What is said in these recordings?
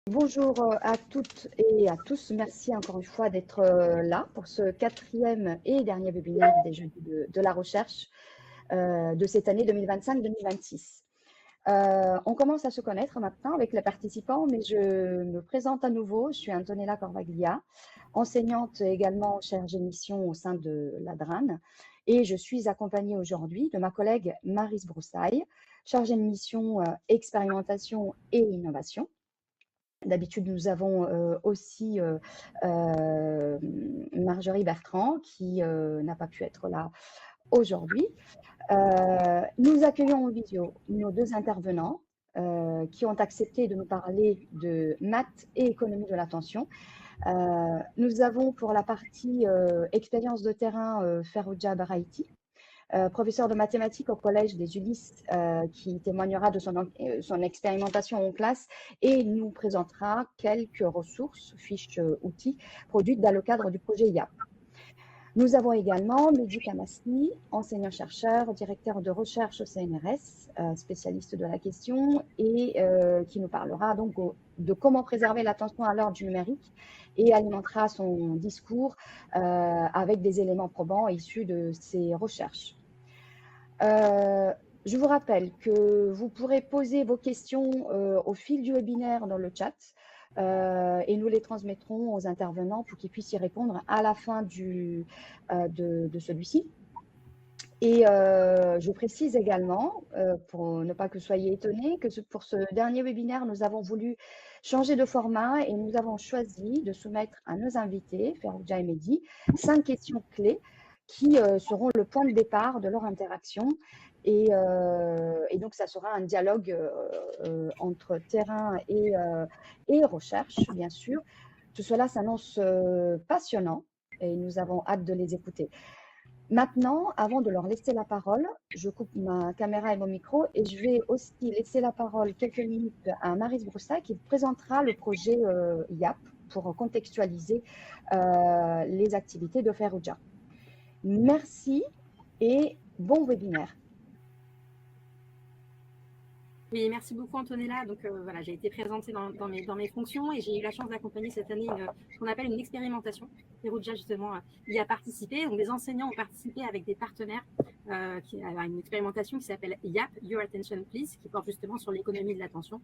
Bonjour à toutes et à tous. Merci encore une fois d'être là pour ce 4e et dernier webinaire des Jeudis de la recherche de cette année 2025-2026. On commence à se connaître maintenant avec les participants, mais je me présente à nouveau. Je suis Antonella Corvaglia, enseignante également chargée de mission au sein de la DRAN, et je suis accompagnée aujourd'hui de ma collègue Maryse Broussaille, chargée de mission expérimentation et innovation. D'habitude, nous avons aussi Marjorie Bertrand qui n'a pas pu être là aujourd'hui. Nous accueillons en visio nos 2 intervenants qui ont accepté de nous parler de maths et économie de l'attention. Nous avons pour la partie expérience de terrain Ferrugia Baraiti, professeur de mathématiques au Collège des Ulysses, qui témoignera de son expérimentation en classe et nous présentera quelques ressources, fiches, outils produites dans le cadre du projet IAP. Nous avons également Mehdi Kamassi, enseignant-chercheur, directeur de recherche au CNRS, spécialiste de la question et qui nous parlera donc de comment préserver l'attention à l'heure du numérique et alimentera son discours avec des éléments probants issus de ses recherches. Je vous rappelle que vous pourrez poser vos questions au fil du webinaire dans le chat et nous les transmettrons aux intervenants pour qu'ils puissent y répondre à la fin de celui-ci. Et je précise également, pour ne pas que vous soyez étonnés, que pour ce dernier webinaire, nous avons voulu changer de format et nous avons choisi de soumettre à nos invités, Ferrugia et Mehdi, 5 questions clés qui seront le point de départ de leur interaction. Et donc, ça sera un dialogue entre terrain et recherche, bien sûr. Tout cela s'annonce passionnant et nous avons hâte de les écouter. Maintenant, avant de leur laisser la parole, je coupe ma caméra et mon micro et je vais aussi laisser la parole quelques minutes à Maryse Broussaille qui présentera le projet IAP pour contextualiser les activités de Ferrugia. Merci et bon webinaire. Oui, merci beaucoup Antonella. Donc voilà, j'ai été présentée dans mes fonctions et j'ai eu la chance d'accompagner cette année ce qu'on appelle une expérimentation. Ferrugia justement y a participé. Donc des enseignants ont participé avec des partenaires à une expérimentation qui s'appelle YAP, Your Attention Please, qui porte justement sur l'économie de l'attention.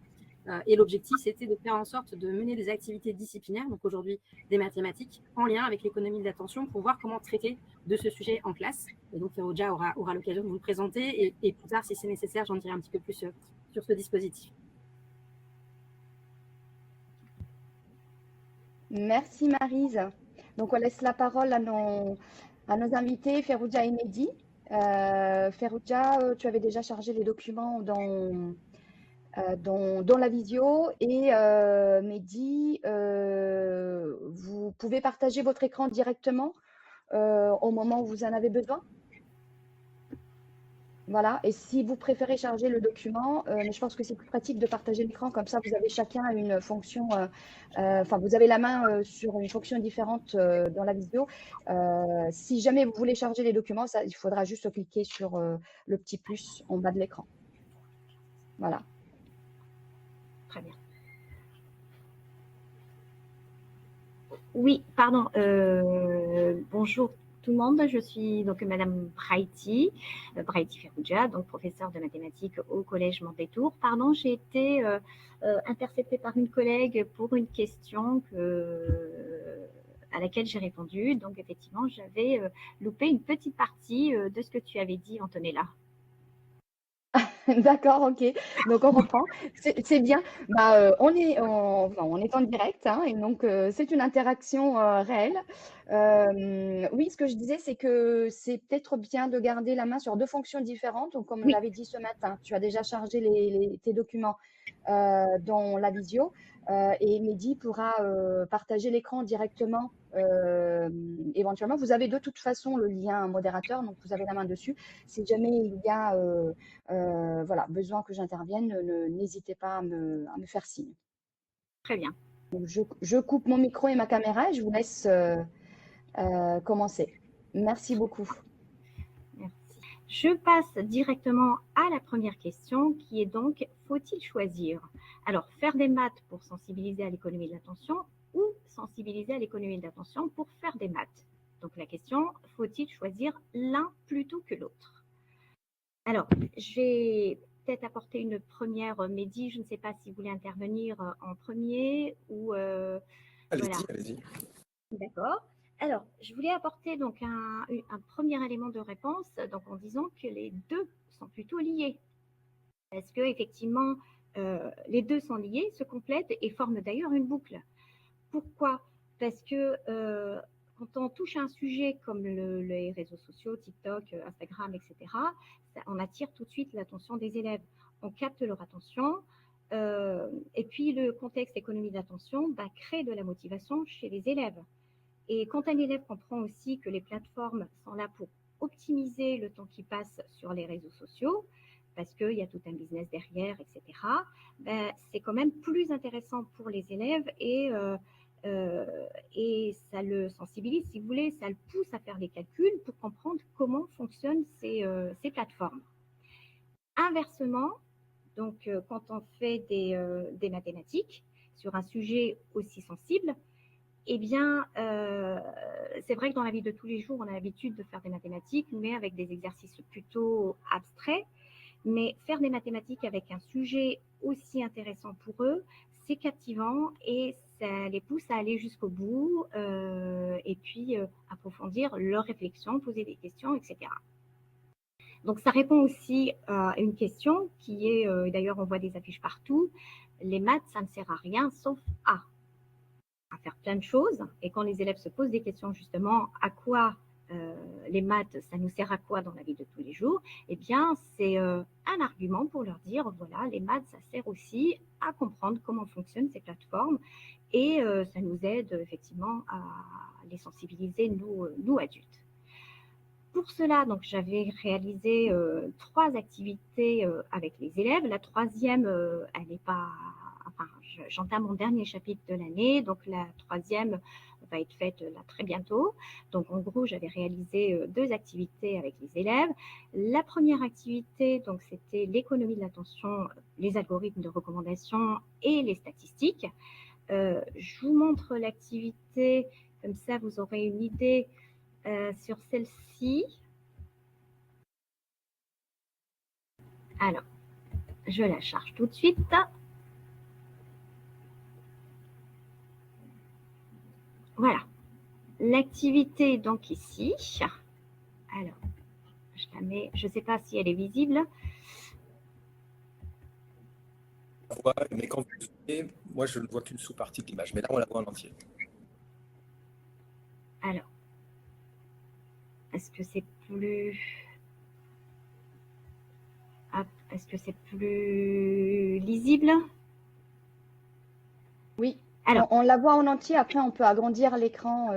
Et l'objectif, c'était de faire en sorte de mener des activités disciplinaires, donc aujourd'hui des mathématiques, en lien avec l'économie de l'attention pour voir comment traiter de ce sujet en classe. Et donc Ferrugia aura l'occasion de vous le présenter et plus tard, si c'est nécessaire, j'en dirai un petit peu plus sur ce dispositif. Merci Maryse. Donc on laisse la parole à nos invités, Ferrugia et Mehdi. Ferrugia, tu avais déjà chargé les documents dans la visio et Mehdi, vous pouvez partager votre écran directement au moment où vous en avez besoin. Voilà, et si vous préférez charger le document, mais je pense que c'est plus pratique de partager l'écran, comme ça vous avez chacun une fonction, enfin vous avez la main sur une fonction différente dans la vidéo. Si jamais vous voulez charger les documents, ça, il faudra juste cliquer sur le petit plus en bas de l'écran. Voilà. Très bien. Oui, pardon. Bonjour tout le monde. Je suis donc Madame Braiti Ferrugia, donc professeure de mathématiques au Collège Montetour. Pardon, j'ai été interceptée par une collègue pour une question à laquelle j'ai répondu. Donc effectivement, j'avais loupé une petite partie de ce que tu avais dit, Antonella. D'accord, ok. Donc on reprend. C'est bien. Bah, on est en direct, hein, et donc c'est une interaction réelle. Oui, ce que je disais, c'est que c'est peut-être bien de garder la main sur 2 fonctions différentes. Donc, comme on l'avait dit ce matin, tu as déjà chargé tes documents dans la visio et Mehdi pourra partager l'écran directement. Éventuellement, vous avez de toute façon le lien modérateur, donc vous avez la main dessus. Si jamais il y a voilà, besoin que j'intervienne, n'hésitez pas à me faire signe. Très bien. Donc, je coupe mon micro et ma caméra et je vous laisse commencer. Merci beaucoup. Merci. Je passe directement à la première question qui est donc, faut-il choisir? Alors, faire des maths pour sensibiliser à l'économie de l'attention ou sensibiliser à l'économie de l'attention pour faire des maths? Donc la question, faut-il choisir l'un plutôt que l'autre? Alors, je vais peut-être apporter une première, Mehdi, je ne sais pas si vous voulez intervenir en premier ou… Allez-y, voilà. allez-y. D'accord. Alors, je voulais apporter donc un premier élément de réponse, donc en disant que les deux sont plutôt liés. Parce que effectivement, les deux sont liés, se complètent et forment d'ailleurs une boucle. Pourquoi? Parce que quand on touche à un sujet comme les réseaux sociaux, TikTok, Instagram, etc., on attire tout de suite l'attention des élèves. On capte leur attention. Et puis, le contexte économie d'attention crée de la motivation chez les élèves. Et quand un élève comprend aussi que les plateformes sont là pour optimiser le temps qu'il passe sur les réseaux sociaux, parce qu'il y a tout un business derrière, etc., c'est quand même plus intéressant pour les élèves et ça le sensibilise, si vous voulez, ça le pousse à faire des calculs pour comprendre comment fonctionnent ces plateformes. Inversement, donc quand on fait des mathématiques sur un sujet aussi sensible, eh bien, c'est vrai que dans la vie de tous les jours, on a l'habitude de faire des mathématiques, mais avec des exercices plutôt abstraits. Mais faire des mathématiques avec un sujet aussi intéressant pour eux, c'est captivant et ça les pousse à aller jusqu'au bout et puis approfondir leurs réflexions, poser des questions, etc. Donc, ça répond aussi à une question qui est, d'ailleurs, on voit des affiches partout, les maths, ça ne sert à rien sauf à faire plein de choses. Et quand les élèves se posent des questions, justement, à quoi les maths, ça nous sert à quoi dans la vie de tous les jours? Eh bien, c'est un argument pour leur dire, voilà, les maths, ça sert aussi à comprendre comment fonctionnent ces plateformes et ça nous aide effectivement à les sensibiliser, nous adultes. Pour cela, donc, j'avais réalisé 3 activités avec les élèves. La troisième, elle n'est pas… Enfin, j'entame mon dernier chapitre de l'année, donc la troisième va être faite là très bientôt. Donc, en gros, j'avais réalisé 2 activités avec les élèves. La première activité, donc, c'était l'économie de l'attention, les algorithmes de recommandation et les statistiques. Je vous montre l'activité, comme ça, vous aurez une idée sur celle-ci. Alors, je la charge tout de suite. Voilà. L'activité, donc ici. Alors, je la mets, je ne sais pas si elle est visible. Mais quand vous le voyez, moi, je ne vois qu'une sous-partie de l'image. Mais là, on la voit en entier. Alors, est-ce que c'est plus… Hop, est-ce que c'est plus lisible? Oui. Alors, on la voit en entier. Après, on peut agrandir l'écran.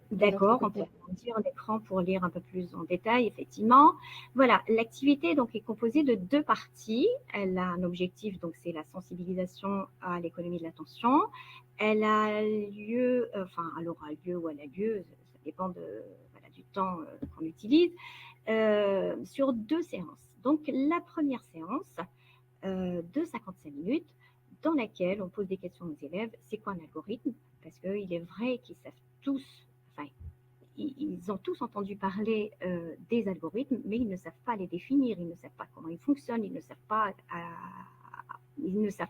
D'accord, on peut agrandir l'écran pour lire un peu plus en détail, effectivement. Voilà, l'activité donc est composée de 2 parties. Elle a un objectif, donc c'est la sensibilisation à l'économie de l'attention. Elle a lieu, enfin, elle aura lieu ou elle a lieu, ça dépend du temps qu'on utilise, sur 2 séances. Donc, la première séance de 55 minutes, dans laquelle on pose des questions aux élèves. C'est quoi un algorithme? Parce qu'il est vrai qu'ils savent tous, enfin, ils ont tous entendu parler des algorithmes, mais ils ne savent pas les définir, ils ne savent pas comment ils fonctionnent, ils ne savent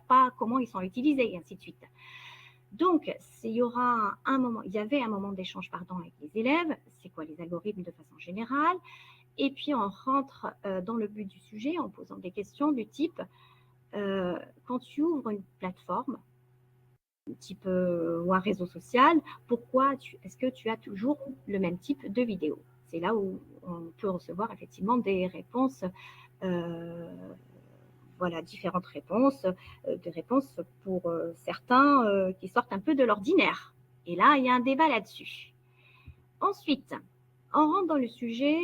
pas comment ils sont utilisés, et ainsi de suite. Donc, il y avait un moment d'échange avec les élèves. C'est quoi les algorithmes de façon générale? Et puis, on rentre dans le but du sujet en posant des questions du type quand tu ouvres une plateforme, type ou un réseau social, est-ce que tu as toujours le même type de vidéo? C'est là où on peut recevoir effectivement des réponses, différentes réponses, des réponses pour certains qui sortent un peu de l'ordinaire. Et là, il y a un débat là-dessus. Ensuite, on rentre dans le sujet,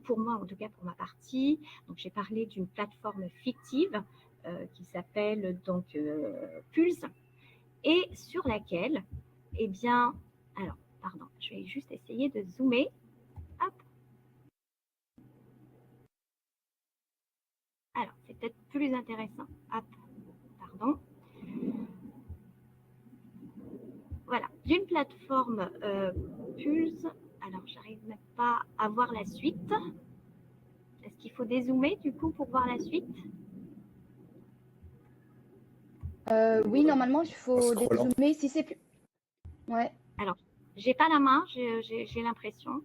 pour moi, en tout cas pour ma partie, donc j'ai parlé d'une plateforme fictive qui s'appelle donc Pulse, et sur laquelle, eh bien, alors, pardon, je vais juste essayer de zoomer. Hop. Alors, c'est peut-être plus intéressant. Hop, pardon. Voilà, d'une plateforme Pulse. Alors, j'arrive même pas à voir la suite. Est-ce qu'il faut dézoomer du coup pour voir la suite? Oui, normalement, il faut Scrollant. dézoomer. Si c'est plus... Ouais. Alors, j'ai pas la main, j'ai l'impression.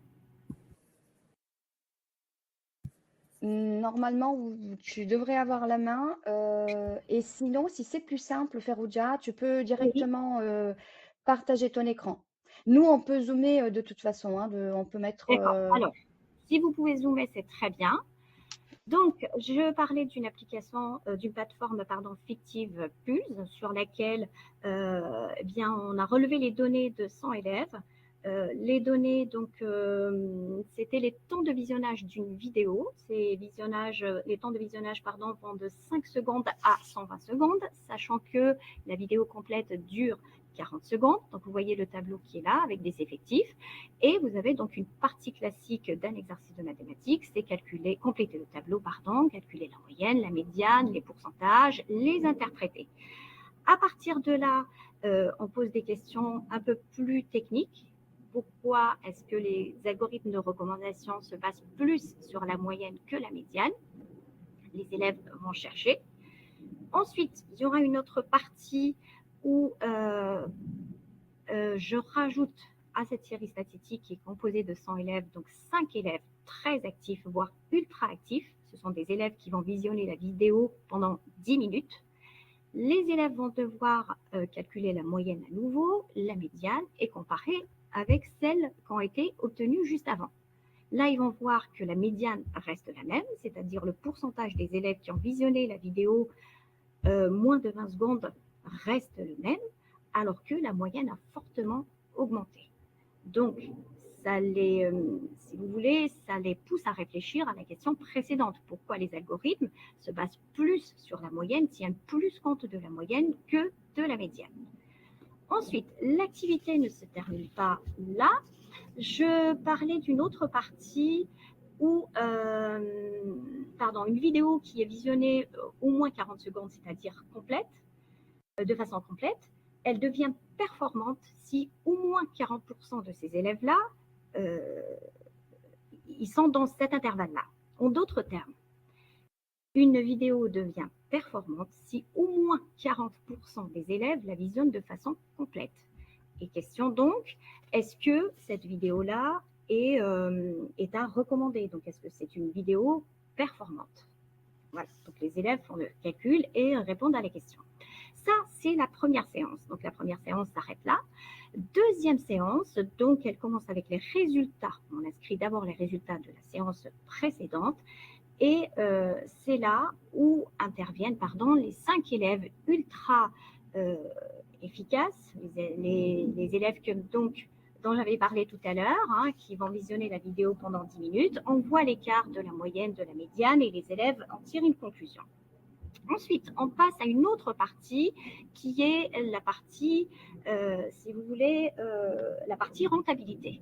Normalement, tu devrais avoir la main. Et sinon, si c'est plus simple, Ferrugia, tu peux Oui, directement partager ton écran. Nous, on peut zoomer de toute façon. Hein, on peut mettre. d'accord. Alors, si vous pouvez zoomer, c'est très bien. Donc, je parlais d'une application, d'une plateforme, pardon, fictive Pulse, sur laquelle, eh bien, on a relevé les données de 100 élèves. Les données, donc, c'était les temps de visionnage d'une vidéo. Les temps de visionnage, pardon, vont de 5 secondes à 120 secondes, sachant que la vidéo complète dure 40 secondes. Donc, vous voyez le tableau qui est là avec des effectifs. Et vous avez donc une partie classique d'un exercice de mathématiques, c'est compléter le tableau, pardon, calculer la moyenne, la médiane, les pourcentages, les interpréter. À partir de là, on pose des questions un peu plus techniques. Pourquoi est-ce que les algorithmes de recommandation se basent plus sur la moyenne que la médiane? Les élèves vont chercher. Ensuite, il y aura une autre partie où je rajoute à cette série statistique qui est composée de 100 élèves, donc 5 élèves très actifs, voire ultra actifs. Ce sont des élèves qui vont visionner la vidéo pendant 10 minutes. Les élèves vont devoir calculer la moyenne à nouveau, la médiane, et comparer avec celles qui ont été obtenues juste avant. Là, ils vont voir que la médiane reste la même, c'est-à-dire le pourcentage des élèves qui ont visionné la vidéo moins de 20 secondes reste le même, alors que la moyenne a fortement augmenté. Donc, si vous voulez, ça les pousse à réfléchir à la question précédente. Pourquoi les algorithmes se basent plus sur la moyenne, tiennent plus compte de la moyenne que de la médiane? Ensuite, l'activité ne se termine pas là. Je parlais d'une autre partie où, une vidéo qui est visionnée au moins 40 secondes, c'est-à-dire complète, de façon complète, elle devient performante si au moins 40% de ces élèves-là, ils sont dans cet intervalle-là. En d'autres termes, une vidéo devient performante si au moins 40% des élèves la visionnent de façon complète. Et question donc, est-ce que cette vidéo-là est à recommander? Donc, est-ce que c'est une vidéo performante? Voilà, donc les élèves font le calcul et répondent à la question. Ça, c'est la première séance. Donc, la première séance s'arrête là. Deuxième séance, donc, elle commence avec les résultats. On inscrit d'abord les résultats de la séance précédente. Et c'est là où interviennent les 5 élèves ultra efficaces, les élèves dont j'avais parlé tout à l'heure, hein, qui vont visionner la vidéo pendant 10 minutes. On voit l'écart de la moyenne, de la médiane, et les élèves en tirent une conclusion. Ensuite, on passe à une autre partie qui est la partie, si vous voulez, la partie rentabilité.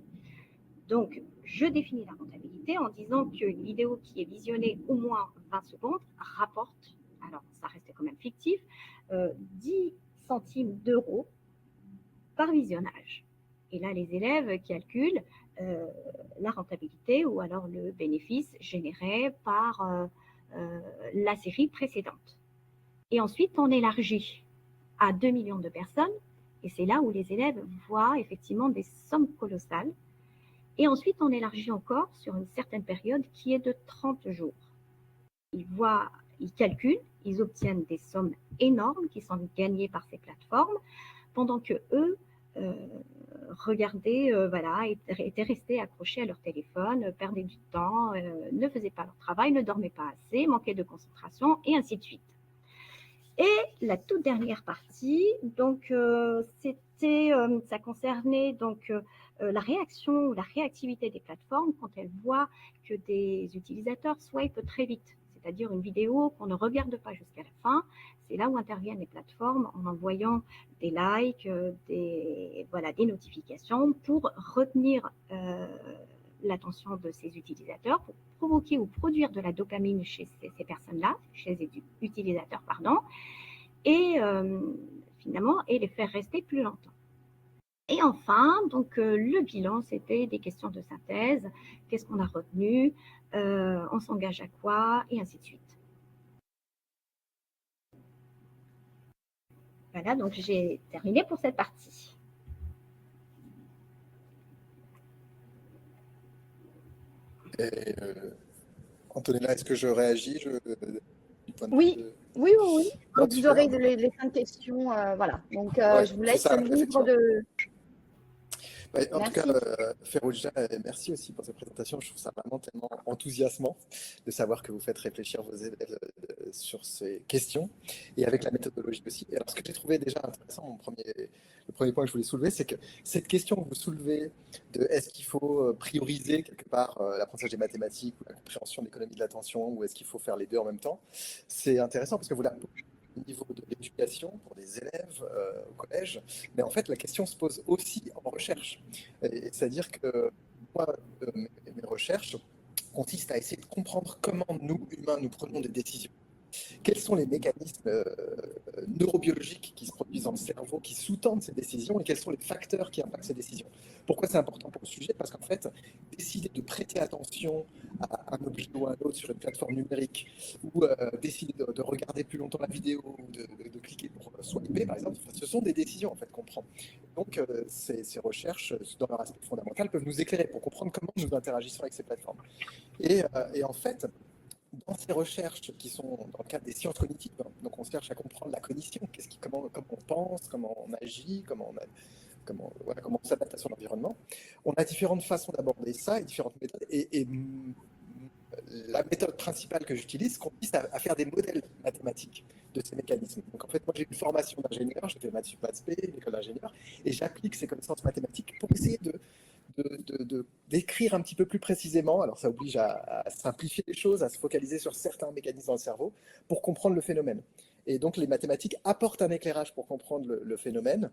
Donc, je définis la rentabilité en disant qu'une vidéo qui est visionnée au moins 20 secondes rapporte, alors ça reste quand même fictif, 10 centimes d'euros par visionnage. Et là, les élèves calculent la rentabilité ou alors le bénéfice généré par la série précédente. Et ensuite, on élargit à 2 millions de personnes et c'est là où les élèves voient effectivement des sommes colossales. Et ensuite, on élargit encore sur une certaine période qui est de 30 jours. Ils calculent, ils obtiennent des sommes énormes qui sont gagnées par ces plateformes, pendant que eux regardaient, étaient restés accrochés à leur téléphone, perdaient du temps, ne faisaient pas leur travail, ne dormaient pas assez, manquaient de concentration, et ainsi de suite. Et la toute dernière partie, donc ça concernait donc la réaction ou la réactivité des plateformes quand elles voient que des utilisateurs swipent très vite, c'est-à-dire une vidéo qu'on ne regarde pas jusqu'à la fin. C'est là où interviennent les plateformes en envoyant des likes, des notifications pour retenir l'attention de ces utilisateurs pour provoquer ou produire de la dopamine chez ces personnes-là, chez les utilisateurs, pardon, et finalement, et les faire rester plus longtemps. Et enfin, donc le bilan, c'était des questions de synthèse, qu'est-ce qu'on a retenu, on s'engage à quoi, et ainsi de suite. Voilà, donc j'ai terminé pour cette partie. Et, Antonella, est-ce que je réagis Oui, oui. Donc, vous super. aurez les 5 questions. Voilà. Donc, je vous laisse ça, libre de. En tout Merci. cas, Ferrugia, merci aussi pour cette présentation. Je trouve ça vraiment tellement enthousiasmant de savoir que vous faites réfléchir vos élèves sur ces questions et avec la méthodologie aussi. Et alors, ce que j'ai trouvé déjà intéressant, le premier point que je voulais soulever, c'est que cette question que vous soulevez de est-ce qu'il faut prioriser quelque part l'apprentissage des mathématiques ou la compréhension de l'économie de l'attention ou est-ce qu'il faut faire les deux en même temps, c'est intéressant parce que vous la au niveau de l'éducation pour des élèves au collège, mais en fait la question se pose aussi en recherche. C'est-à-dire que moi, mes recherches consistent à essayer de comprendre comment nous, humains, nous prenons des décisions. Quels sont les mécanismes neurobiologiques qui se produisent dans le cerveau, qui sous-tendent ces décisions, et quels sont les facteurs qui impactent ces décisions. Pourquoi c'est important pour le sujet? Parce qu'en fait, décider de prêter attention à un objet ou à un autre sur une plateforme numérique, ou décider de regarder plus longtemps la vidéo, ou de cliquer pour swiper, par exemple, ce sont des décisions en fait qu'on prend. Donc, ces recherches, dans leur aspect fondamental, peuvent nous éclairer pour comprendre comment nous interagissons avec ces plateformes. Et en fait, dans ces recherches qui sont dans le cadre des sciences cognitives, donc on cherche à comprendre la cognition, comment on pense, comment on agit, comment on s'adapte à son environnement. On a différentes façons d'aborder ça et différentes méthodes. Et la méthode principale que j'utilise consiste à faire des modèles mathématiques de ces mécanismes. Donc en fait, moi j'ai une formation d'ingénieur, j'ai fait maths sup, maths spé, l'école d'ingénieur, et j'applique ces connaissances mathématiques pour essayer d'écrire un petit peu plus précisément. Alors ça oblige à simplifier les choses, à se focaliser sur certains mécanismes dans le cerveau pour comprendre le phénomène. Et donc les mathématiques apportent un éclairage pour comprendre le phénomène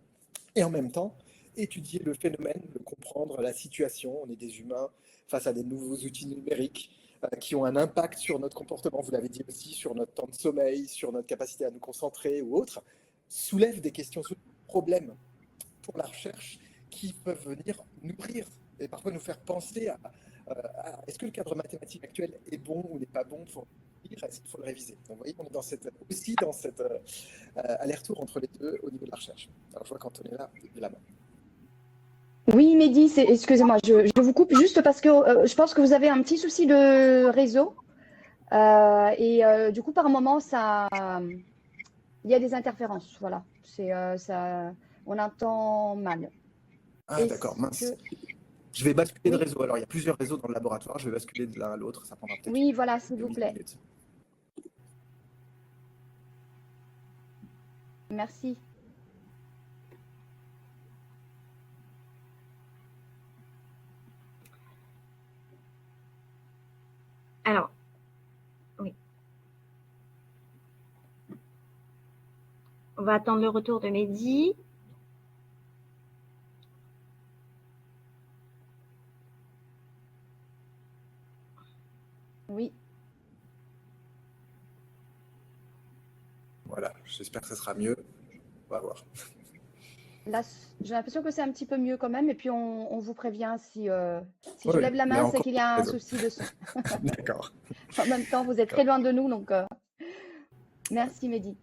et en même temps étudier le phénomène, le comprendre, la situation. On est des humains face à des nouveaux outils numériques qui ont un impact sur notre comportement, vous l'avez dit aussi, sur notre temps de sommeil, sur notre capacité à nous concentrer ou autre, soulèvent des questions, soulèvent des problèmes pour la recherche qui peuvent venir nourrir et parfois nous faire penser à est-ce que le cadre mathématique actuel est bon ou n'est pas bon pour lire, est-ce qu'il faut le réviser. Donc vous voyez, on est aussi dans cet aller-retour entre les deux au niveau de la recherche. Alors je vois qu'Antonella est là. Oui, Mehdi, excusez-moi, je vous coupe juste parce que je pense que vous avez un petit souci de réseau. Du coup, par moment, il y a des interférences. Voilà. On entend mal. Ah, d'accord, mince. Je vais basculer de réseau. Alors, il y a plusieurs réseaux dans le laboratoire. Je vais basculer de l'un à l'autre. Ça prendra peut-être. Oui, voilà, s'il vous plaît. Minutes. Merci. Alors, oui. On va attendre le retour de Mehdi. Oui. Voilà, j'espère que ça sera mieux. On va voir. Là, j'ai l'impression que c'est un petit peu mieux quand même. Et puis, on vous prévient si je lève la main, c'est qu'il y a un souci de son. D'accord. En même temps, vous êtes très loin de nous. Donc, merci, Mehdi.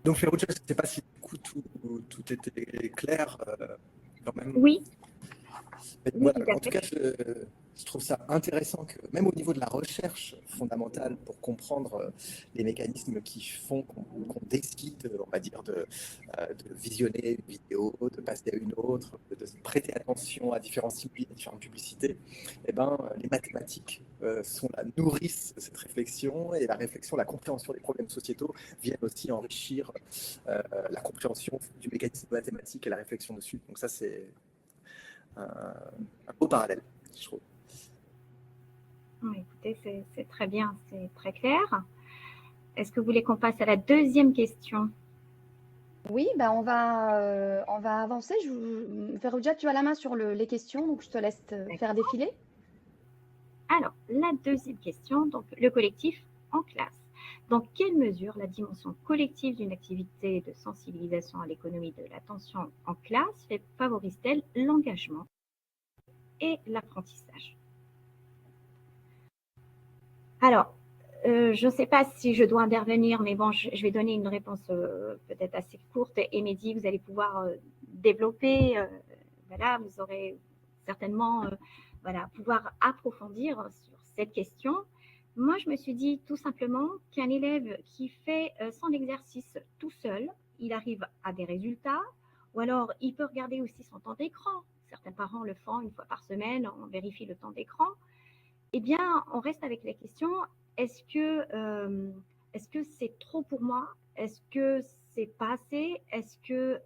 Donc, Ferrugia, je ne sais pas si tout était clair quand même. Oui. Mais voilà, en tout cas, je trouve ça intéressant que même au niveau de la recherche fondamentale pour comprendre les mécanismes qui font qu'on décide, on va dire, de visionner une vidéo, de passer à une autre, de prêter attention à différents stimuli, à différentes publicités, eh ben, les mathématiques sont la nourrice de cette réflexion et la réflexion, la compréhension des problèmes sociétaux viennent aussi enrichir la compréhension du mécanisme mathématique et la réflexion dessus. Donc ça, c'est un beau parallèle, je trouve. Écoutez, c'est très bien, c'est très clair. Est-ce que vous voulez qu'on passe à la deuxième question? Oui, ben on va avancer. Ferrugia, tu as la main sur les questions, donc je te laisse faire défiler. Alors, la deuxième question, donc le collectif en classe. Dans quelle mesure la dimension collective d'une activité de sensibilisation à l'économie de l'attention en classe favorise-t-elle l'engagement et l'apprentissage? Alors, je ne sais pas si je dois intervenir, mais bon, je vais donner une réponse peut-être assez courte. Et Mehdi, vous allez pouvoir développer. Voilà, vous aurez certainement voilà, pouvoir approfondir sur cette question. Moi, je me suis dit tout simplement qu'un élève qui fait son exercice tout seul, il arrive à des résultats, ou alors il peut regarder aussi son temps d'écran. Certains parents le font une fois par semaine, on vérifie le temps d'écran. Eh bien, on reste avec la question, est-ce que c'est trop pour moi? Est-ce que c'est pas assez? Est-ce que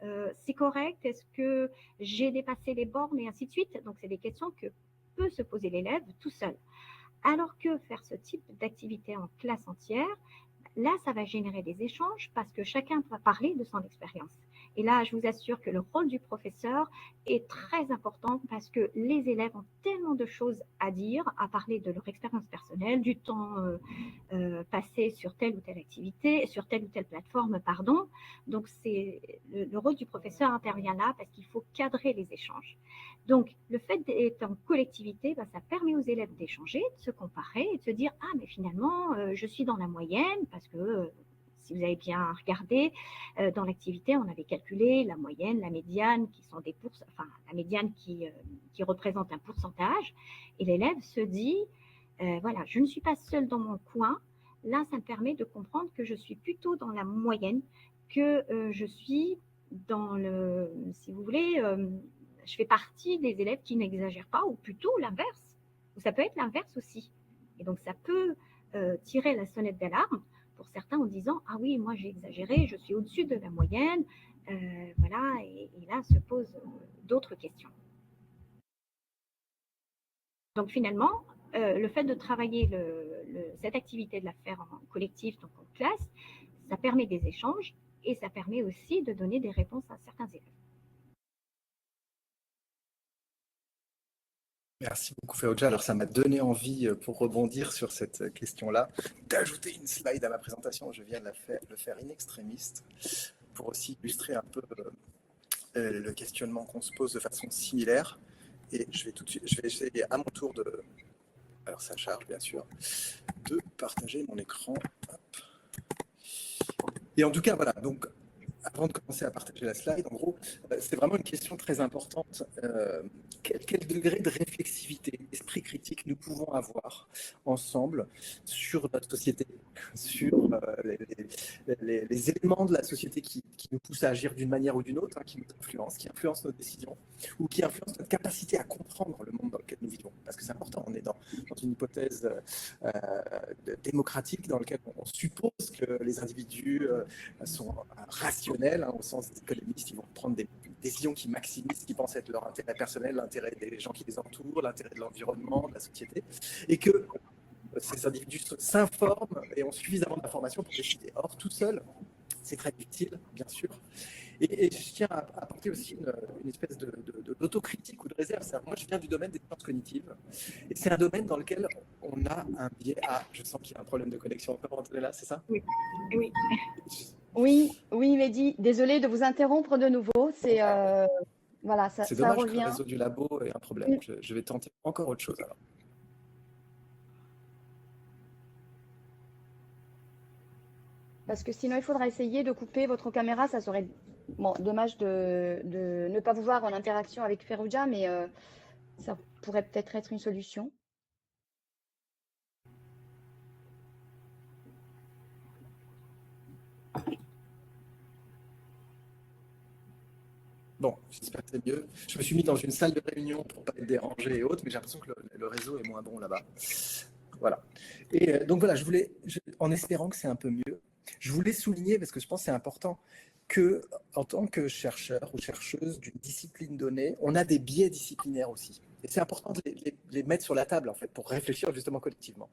c'est correct? Est-ce que j'ai dépassé les bornes et ainsi de suite? Donc, c'est des questions que peut se poser l'élève tout seul. Alors que faire ce type d'activité en classe entière, là, ça va générer des échanges parce que chacun va parler de son expérience. Et là, je vous assure que le rôle du professeur est très important parce que les élèves ont tellement de choses à dire, à parler de leur expérience personnelle, du temps passé sur telle ou telle activité, sur telle ou telle plateforme, pardon. Donc, le rôle du professeur intervient là parce qu'il faut cadrer les échanges. Donc, le fait d'être en collectivité, ça permet aux élèves d'échanger, de se comparer et de se dire « Ah, mais finalement, je suis dans la moyenne parce que… Si vous avez bien regardé, dans l'activité, on avait calculé la moyenne, la médiane, qui sont la médiane qui représente un pourcentage, et l'élève se dit, voilà, je ne suis pas seule dans mon coin. Là, ça me permet de comprendre que je suis plutôt dans la moyenne, que je suis dans si vous voulez, je fais partie des élèves qui n'exagèrent pas, ou plutôt l'inverse. Ou ça peut être l'inverse aussi. Et donc, ça peut tirer la sonnette d'alarme pour certains en disant « Ah oui, moi j'ai exagéré, je suis au-dessus de la moyenne. » Voilà, et là se posent d'autres questions. Donc finalement, le fait de travailler cette activité, de la faire en collectif, donc en classe, ça permet des échanges et ça permet aussi de donner des réponses à certains élèves. Merci beaucoup, Ferrugia. Alors, ça m'a donné envie, pour rebondir sur cette question-là, d'ajouter une slide à ma présentation. Je viens de le faire in extremis pour aussi illustrer un peu le questionnement qu'on se pose de façon similaire. Et je vais essayer à mon tour de, alors ça charge bien sûr, de partager mon écran. Hop. Et en tout cas, voilà, donc avant de commencer à partager la slide, en gros, c'est vraiment une question très importante. Quel degré de réflexivité, d'esprit critique nous pouvons avoir ensemble sur notre société, sur les éléments de la société qui nous poussent à agir d'une manière ou d'une autre, qui nous influencent, qui influencent nos décisions, ou qui influencent notre capacité à comprendre le monde dans lequel nous vivons. Parce que c'est important, on est dans une hypothèse démocratique dans laquelle on suppose que les individus sont rationnels, au sens des économistes, ils vont prendre des décisions qui maximisent ce qu'ils pensent être leur intérêt personnel, l'intérêt des gens qui les entourent, l'intérêt de l'environnement, de la société, et que ces individus s'informent et ont suffisamment d'informations pour décider. Or, tout seul, c'est très difficile, bien sûr. Et je tiens à apporter aussi une espèce d'autocritique ou de réserve. Moi, je viens du domaine des sciences cognitives. Et c'est un domaine dans lequel on a un biais. Ah, je sens qu'il y a un problème de connexion encore, Antonella, c'est ça? Oui. Oui. Oui, Mehdi, désolée de vous interrompre de nouveau. C'est voilà, c'est ça dommage que revient. le réseau du labo ait un problème. Je vais tenter encore autre chose alors. Parce que sinon, il faudra essayer de couper votre caméra. Ça serait dommage de ne pas vous voir en interaction avec Ferrugia, mais ça pourrait peut-être être une solution. Bon, j'espère que c'est mieux. Je me suis mis dans une salle de réunion pour ne pas être dérangé et autres, mais j'ai l'impression que le réseau est moins bon là-bas. Voilà. Et donc voilà, en espérant que c'est un peu mieux, je voulais souligner, parce que je pense que c'est important, que en tant que chercheur ou chercheuse d'une discipline donnée, on a des biais disciplinaires aussi. Et c'est important de les mettre sur la table, en fait, pour réfléchir justement collectivement.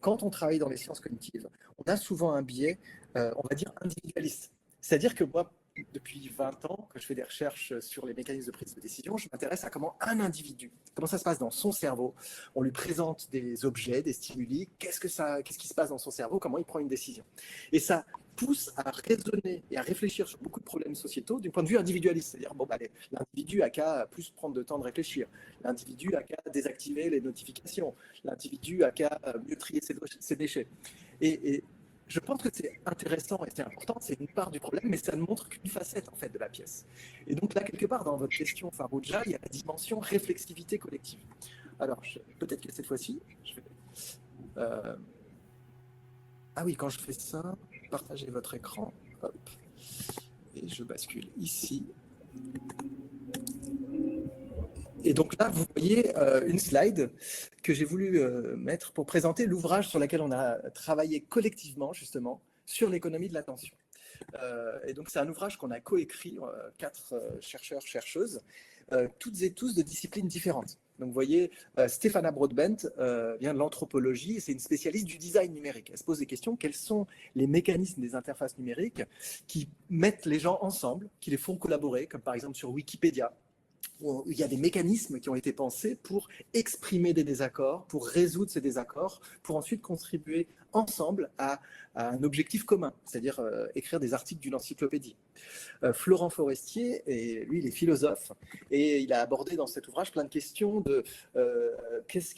Quand on travaille dans les sciences cognitives, on a souvent un biais, on va dire, individualiste. C'est-à-dire que moi, depuis 20 ans que je fais des recherches sur les mécanismes de prise de décision. Je m'intéresse à comment un individu, comment ça se passe dans son cerveau. On lui présente des objets, des stimuli, qu'est-ce qui se passe dans son cerveau, comment il prend une décision. Et ça pousse à raisonner et à réfléchir sur beaucoup de problèmes sociétaux du point de vue individualiste. C'est-à-dire, l'individu a qu'à plus prendre de temps de réfléchir. L'individu a qu'à désactiver les notifications. L'individu a qu'à mieux trier ses déchets. Et je pense que c'est intéressant et c'est important, c'est une part du problème, mais ça ne montre qu'une facette en fait de la pièce. Et donc là, quelque part, dans votre question, Farouja, il y a la dimension réflexivité collective. Alors, peut-être que cette fois-ci, je vais... Ah oui, quand je fais ça, partagez votre écran, hop, et je bascule ici. Et donc là, vous voyez une slide que j'ai voulu mettre pour présenter l'ouvrage sur lequel on a travaillé collectivement, justement, sur l'économie de l'attention. Et donc, c'est un ouvrage qu'on a coécrit, 4 chercheurs, chercheuses, toutes et tous de disciplines différentes. Donc, vous voyez, Stéphana Broadbent vient de l'anthropologie, c'est une spécialiste du design numérique. Elle se pose des questions, quels sont les mécanismes des interfaces numériques qui mettent les gens ensemble, qui les font collaborer, comme par exemple sur Wikipédia, où il y a des mécanismes qui ont été pensés pour exprimer des désaccords, pour résoudre ces désaccords, pour ensuite contribuer ensemble à un objectif commun, c'est-à-dire écrire des articles d'une encyclopédie. Florent Forestier, et lui, il est philosophe, et il a abordé dans cet ouvrage plein de questions de...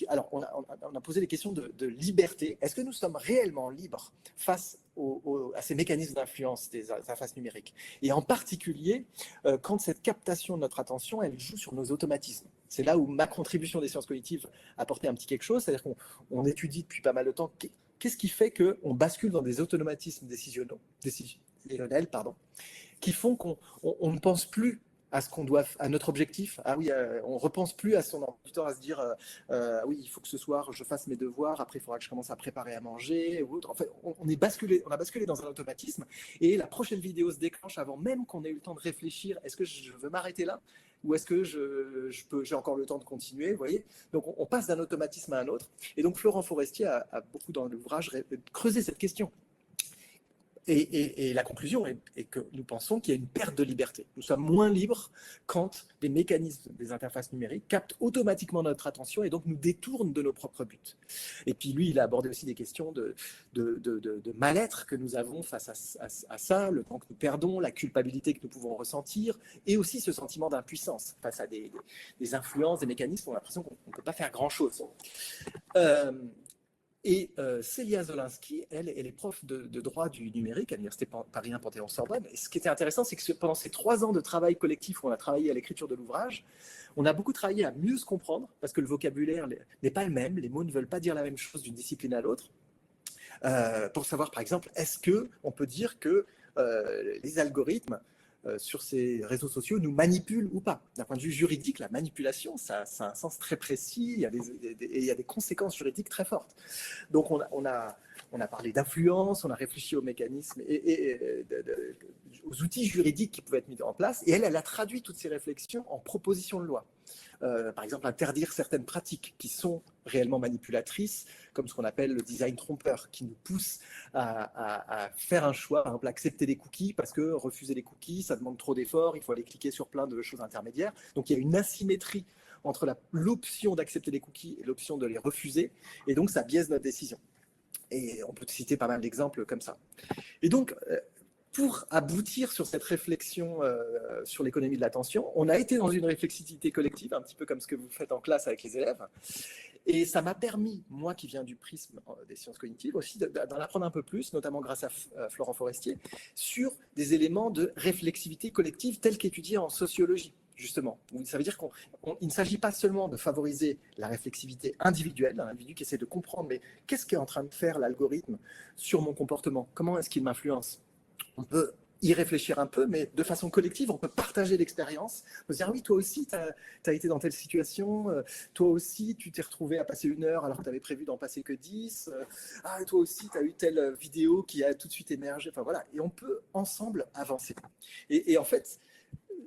alors, on a posé des questions de liberté. Est-ce que nous sommes réellement libres face à ces mécanismes d'influence des interfaces numériques? Et en particulier, quand cette captation de notre attention, elle joue sur nos automatismes. C'est là où ma contribution des sciences cognitives a apporté un petit quelque chose, c'est-à-dire qu'on étudie depuis pas mal de temps qu'est-ce qui fait qu'on bascule dans des automatismes décisionnels, qui font qu'on ne pense plus à ce qu'on doit, à notre objectif. Ah oui, on repense plus à son emploi du temps, à se dire oui, il faut que ce soir je fasse mes devoirs, après il faudra que je commence à préparer à manger ou autre. En fait, on a basculé dans un automatisme et la prochaine vidéo se déclenche avant même qu'on ait eu le temps de réfléchir. Est-ce que je veux m'arrêter là ou est-ce que j'ai encore le temps de continuer, vous voyez? Donc on passe d'un automatisme à un autre. Et donc Florent Forestier a beaucoup dans l'ouvrage creusé cette question. Et la conclusion est que nous pensons qu'il y a une perte de liberté. Nous sommes moins libres quand les mécanismes des interfaces numériques captent automatiquement notre attention et donc nous détournent de nos propres buts. Et puis lui, il a abordé aussi des questions de mal-être que nous avons face à ça, le temps que nous perdons, la culpabilité que nous pouvons ressentir, et aussi ce sentiment d'impuissance face à des influences, des mécanismes où on a l'impression qu'on ne peut pas faire grand-chose. Et Célia Zolinsky, elle est prof de droit du numérique à l'Université Paris 1 Panthéon-Sorbonne. Et ce qui était intéressant, c'est que pendant ces 3 ans de travail collectif où on a travaillé à l'écriture de l'ouvrage, on a beaucoup travaillé à mieux se comprendre, parce que le vocabulaire n'est pas le même, les mots ne veulent pas dire la même chose d'une discipline à l'autre. Pour savoir, par exemple, est-ce qu'on peut dire que les algorithmes sur ces réseaux sociaux nous manipulent ou pas. D'un point de vue juridique, la manipulation, ça a un sens très précis, il y a des conséquences juridiques très fortes. Donc on a parlé d'influence, on a réfléchi aux mécanismes et aux outils juridiques qui pouvaient être mis en place, et elle a traduit toutes ces réflexions en propositions de loi. Par exemple, interdire certaines pratiques qui sont réellement manipulatrices, comme ce qu'on appelle le design trompeur, qui nous pousse à faire un choix, par exemple accepter des cookies, parce que refuser les cookies, ça demande trop d'efforts, il faut aller cliquer sur plein de choses intermédiaires. Donc il y a une asymétrie entre l'option d'accepter les cookies et l'option de les refuser, et donc ça biaise notre décision. Et on peut citer pas mal d'exemples comme ça. Et donc, pour aboutir sur cette réflexion sur l'économie de l'attention, on a été dans une réflexivité collective, un petit peu comme ce que vous faites en classe avec les élèves. Et ça m'a permis, moi qui viens du prisme des sciences cognitives, aussi d'en apprendre un peu plus, notamment grâce à Florent Forestier, sur des éléments de réflexivité collective tels qu'étudiés en sociologie, justement. Ça veut dire qu'il ne s'agit pas seulement de favoriser la réflexivité individuelle, d'un individu qui essaie de comprendre, mais qu'est-ce qu'est en train de faire l'algorithme sur mon comportement? Comment est-ce qu'il m'influence? On peut y réfléchir un peu, mais de façon collective, on peut partager l'expérience. On peut se dire, oui, toi aussi, tu as été dans telle situation, toi aussi, tu t'es retrouvé à passer 1 heure alors que tu avais prévu d'en passer que 10, toi aussi, tu as eu telle vidéo qui a tout de suite émergé, enfin voilà, et on peut ensemble avancer. Et en fait,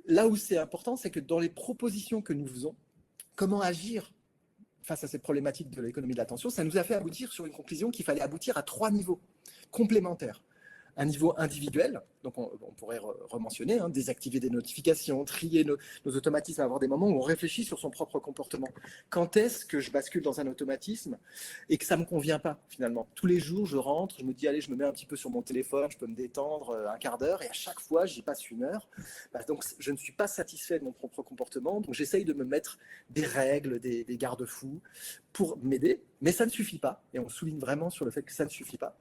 là où c'est important, c'est que dans les propositions que nous faisons, comment agir face à cette problématique de l'économie de l'attention, ça nous a fait aboutir sur une conclusion qu'il fallait aboutir à 3 niveaux complémentaires. un niveau individuel, donc on pourrait rementionner, hein, désactiver des notifications, trier nos automatismes, avoir des moments où on réfléchit sur son propre comportement. Quand est-ce que je bascule dans un automatisme et que ça ne me convient pas finalement? Tous les jours, je rentre, je me dis, allez, je me mets un petit peu sur mon téléphone, je peux me détendre un quart d'heure, et à chaque fois, j'y passe une heure. Donc, je ne suis pas satisfait de mon propre comportement, donc j'essaye de me mettre des règles, des garde-fous pour m'aider, mais ça ne suffit pas, et on souligne vraiment sur le fait que ça ne suffit pas.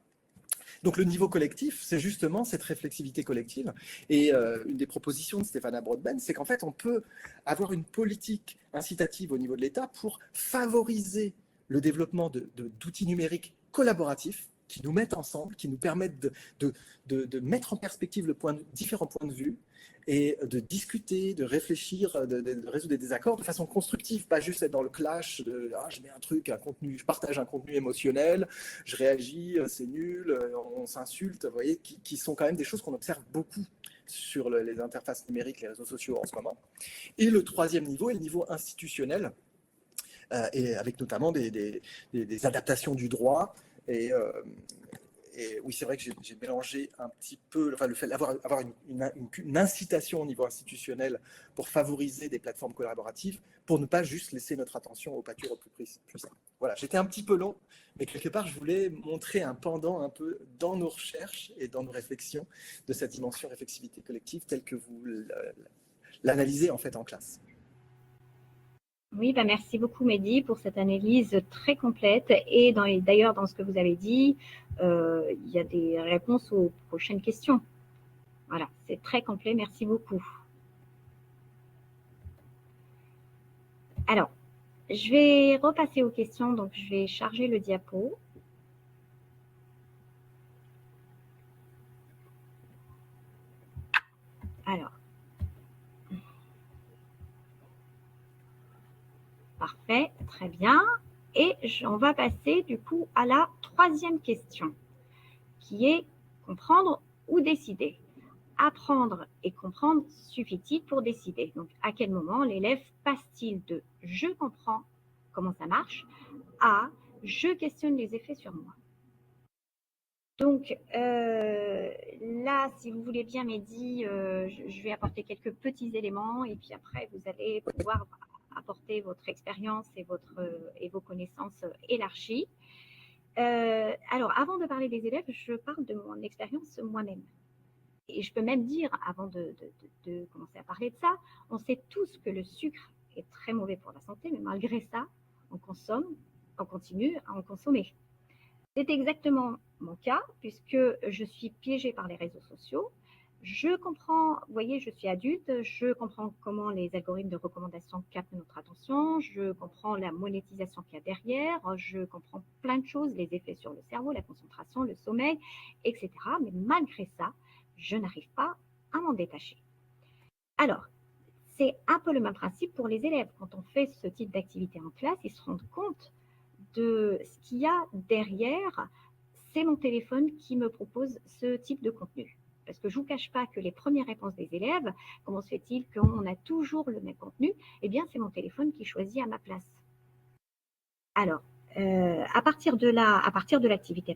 Donc le niveau collectif, c'est justement cette réflexivité collective. Et une des propositions de Stéphane Broadbent, c'est qu'en fait, on peut avoir une politique incitative au niveau de l'État pour favoriser le développement d'outils numériques collaboratifs qui nous mettent ensemble, qui nous permettent de mettre en perspective différents points de vue et de discuter, de réfléchir, de résoudre des désaccords de façon constructive, pas juste être dans le clash de je mets un truc, un contenu, je partage un contenu émotionnel, je réagis, c'est nul, on s'insulte, vous voyez, qui sont quand même des choses qu'on observe beaucoup sur les interfaces numériques, les réseaux sociaux en ce moment. Et le troisième niveau est le niveau institutionnel, et avec notamment des adaptations du droit. Et oui, c'est vrai que j'ai mélangé un petit peu, enfin, le fait d'avoir une incitation au niveau institutionnel pour favoriser des plateformes collaboratives, pour ne pas juste laisser notre attention aux pâtures au plus puissant. Voilà, j'étais un petit peu long, mais quelque part, je voulais montrer un pendant un peu dans nos recherches et dans nos réflexions de cette dimension réflexivité collective telle que vous l'analysez en fait en classe. Oui, merci beaucoup Mehdi pour cette analyse très complète et d'ailleurs dans ce que vous avez dit, il y a des réponses aux prochaines questions. Voilà, c'est très complet, merci beaucoup. Alors, je vais repasser aux questions, donc je vais charger le diapo. Alors, parfait, très bien. Et on va passer du coup à la troisième question, qui est comprendre ou décider. Apprendre et comprendre suffit-il pour décider? Donc, à quel moment l'élève passe-t-il de « je comprends comment ça marche » à « je questionne les effets sur moi ». Donc, là, si vous voulez bien, Mehdi, je vais apporter quelques petits éléments et puis après, vous allez pouvoir apporter votre expérience et vos connaissances élargies. Alors, avant de parler des élèves, je parle de mon expérience moi-même. Et je peux même dire, avant de commencer à parler de ça, on sait tous que le sucre est très mauvais pour la santé, mais malgré ça, on continue à en consommer. C'est exactement mon cas, puisque je suis piégée par les réseaux sociaux. Je comprends, vous voyez, je suis adulte, je comprends comment les algorithmes de recommandation captent notre attention, je comprends la monétisation qu'il y a derrière, je comprends plein de choses, les effets sur le cerveau, la concentration, le sommeil, etc. Mais malgré ça, je n'arrive pas à m'en détacher. Alors, c'est un peu le même principe pour les élèves. Quand on fait ce type d'activité en classe, ils se rendent compte de ce qu'il y a derrière. C'est mon téléphone qui me propose ce type de contenu. Parce que je ne vous cache pas que les premières réponses des élèves, comment se fait-il qu'on a toujours le même contenu? Eh bien, c'est mon téléphone qui choisit à ma place. Alors, à partir de l'activité,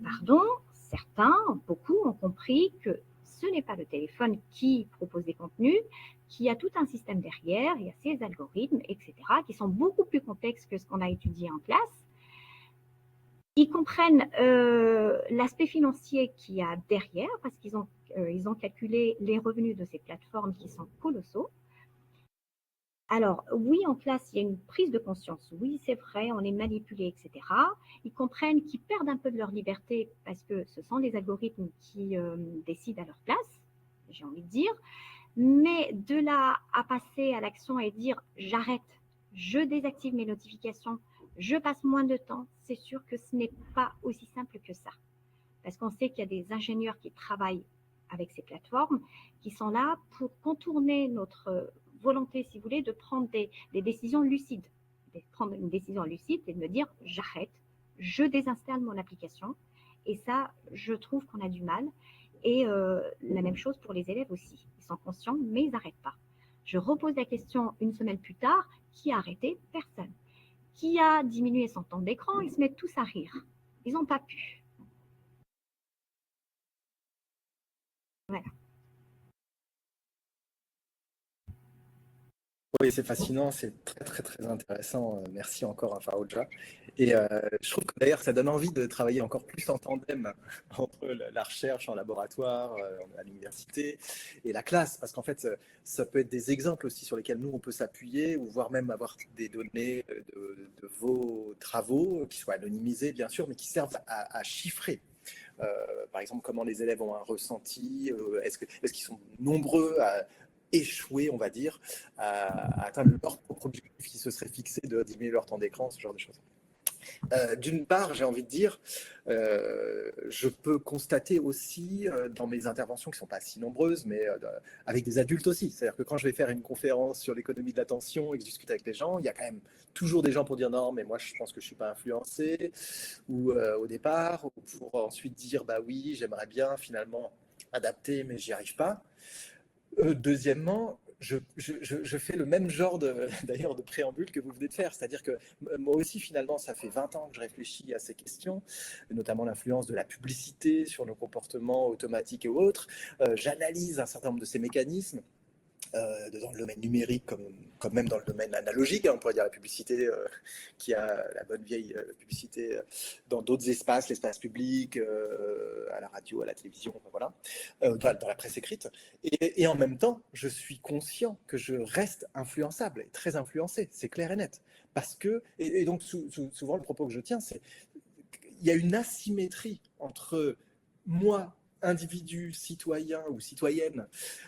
certains, beaucoup ont compris que ce n'est pas le téléphone qui propose des contenus, qu'il y a tout un système derrière, il y a ces algorithmes, etc., qui sont beaucoup plus complexes que ce qu'on a étudié en classe. Ils comprennent l'aspect financier qu'il y a derrière, parce qu'ils ont calculé les revenus de ces plateformes qui sont colossaux. Alors, oui, en classe, il y a une prise de conscience. Oui, c'est vrai, on est manipulé, etc. Ils comprennent qu'ils perdent un peu de leur liberté parce que ce sont les algorithmes qui décident à leur place, j'ai envie de dire. Mais de là à passer à l'action et dire « j'arrête, je désactive mes notifications, je passe moins de temps », c'est sûr que ce n'est pas aussi simple que ça. Parce qu'on sait qu'il y a des ingénieurs qui travaillent avec ces plateformes, qui sont là pour contourner notre volonté, si vous voulez, de prendre des décisions lucides. De prendre une décision lucide et de me dire « j'arrête, je désinstalle mon application ». Et ça, je trouve qu'on a du mal. Et la même chose pour les élèves aussi. Ils sont conscients, mais ils n'arrêtent pas. Je repose la question une semaine plus tard, qui a arrêté? Personne. Qui a diminué son temps d'écran? Ils se mettent tous à rire. Ils n'ont pas pu. Voilà. Oui, c'est fascinant, c'est très très très intéressant. Merci encore, Farouja. Et je trouve que d'ailleurs ça donne envie de travailler encore plus en tandem entre la recherche en laboratoire, à l'université et la classe, parce qu'en fait ça peut être des exemples aussi sur lesquels nous on peut s'appuyer, ou voire même avoir des données de vos travaux qui soient anonymisés bien sûr, mais qui servent à chiffrer. Par exemple, comment les élèves ont un ressenti, est-ce qu'ils sont nombreux à échouer, on va dire, à atteindre leur propre objectif qui se serait fixé de diminuer leur temps d'écran, ce genre de choses. D'une part, j'ai envie de dire, je peux constater aussi dans mes interventions, qui ne sont pas si nombreuses, mais avec des adultes aussi. C'est-à-dire que quand je vais faire une conférence sur l'économie de l'attention et que je discute avec les gens, il y a quand même toujours des gens pour dire non, mais moi je pense que je ne suis pas influencé, ou au départ, ou pour ensuite dire bah oui, j'aimerais bien finalement adapter, mais j'y arrive pas. Deuxièmement, je fais le même genre d'ailleurs de préambule que vous venez de faire, c'est-à-dire que moi aussi finalement ça fait 20 ans que je réfléchis à ces questions, notamment l'influence de la publicité sur nos comportements automatiques et autres. J'analyse un certain nombre de ces mécanismes dans le domaine numérique comme même dans le domaine analogique, hein, on pourrait dire la publicité qui a la bonne vieille publicité dans d'autres espaces, l'espace public, à la radio, à la télévision, voilà, dans la presse écrite. Et en même temps, je suis conscient que je reste influençable et très influencé, c'est clair et net. Parce que, et donc souvent le propos que je tiens, c'est qu'il y a une asymétrie entre moi, individu, citoyen ou citoyenne,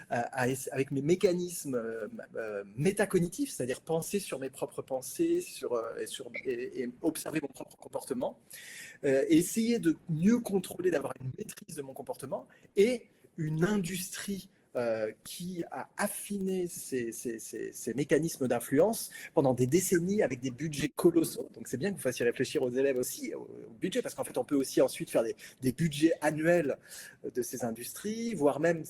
avec mes mécanismes métacognitifs, c'est-à-dire penser sur mes propres pensées et observer mon propre comportement, et essayer de mieux contrôler, d'avoir une maîtrise de mon comportement, et une industrie qui a affiné ces mécanismes d'influence pendant des décennies avec des budgets colossaux. Donc c'est bien que vous fassiez réfléchir aux élèves aussi au budget, parce qu'en fait on peut aussi ensuite faire des budgets annuels de ces industries, voire même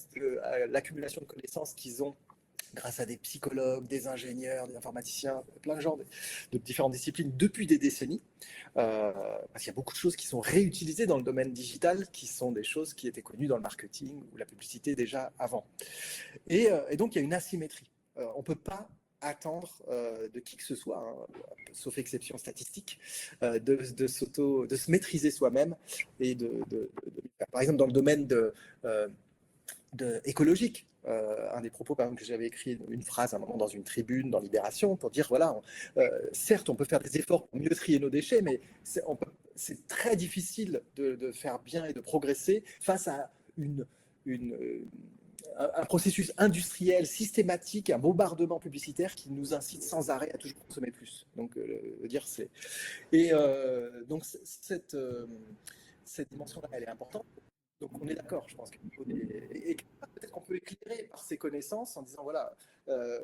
l'accumulation de connaissances qu'ils ont grâce à des psychologues, des ingénieurs, des informaticiens, plein de genres de différentes disciplines depuis des décennies. Parce qu'il y a beaucoup de choses qui sont réutilisées dans le domaine digital, qui sont des choses qui étaient connues dans le marketing ou la publicité déjà avant. Et donc, il y a une asymétrie. On ne peut pas attendre de qui que ce soit, hein, sauf exception statistique, de se maîtriser soi-même et par exemple, dans le domaine écologique. Un des propos, par exemple, que j'avais écrit une phrase à un moment dans une tribune, dans Libération, pour dire, voilà, certes, on peut faire des efforts pour mieux trier nos déchets, mais c'est très difficile de faire bien et de progresser face à un processus industriel systématique, un bombardement publicitaire qui nous incite sans arrêt à toujours consommer plus. Donc, dire c'est... Et donc, cette dimension-là, elle est importante. Donc on est d'accord, je pense que peut-être qu'on peut éclairer par ces connaissances en disant voilà,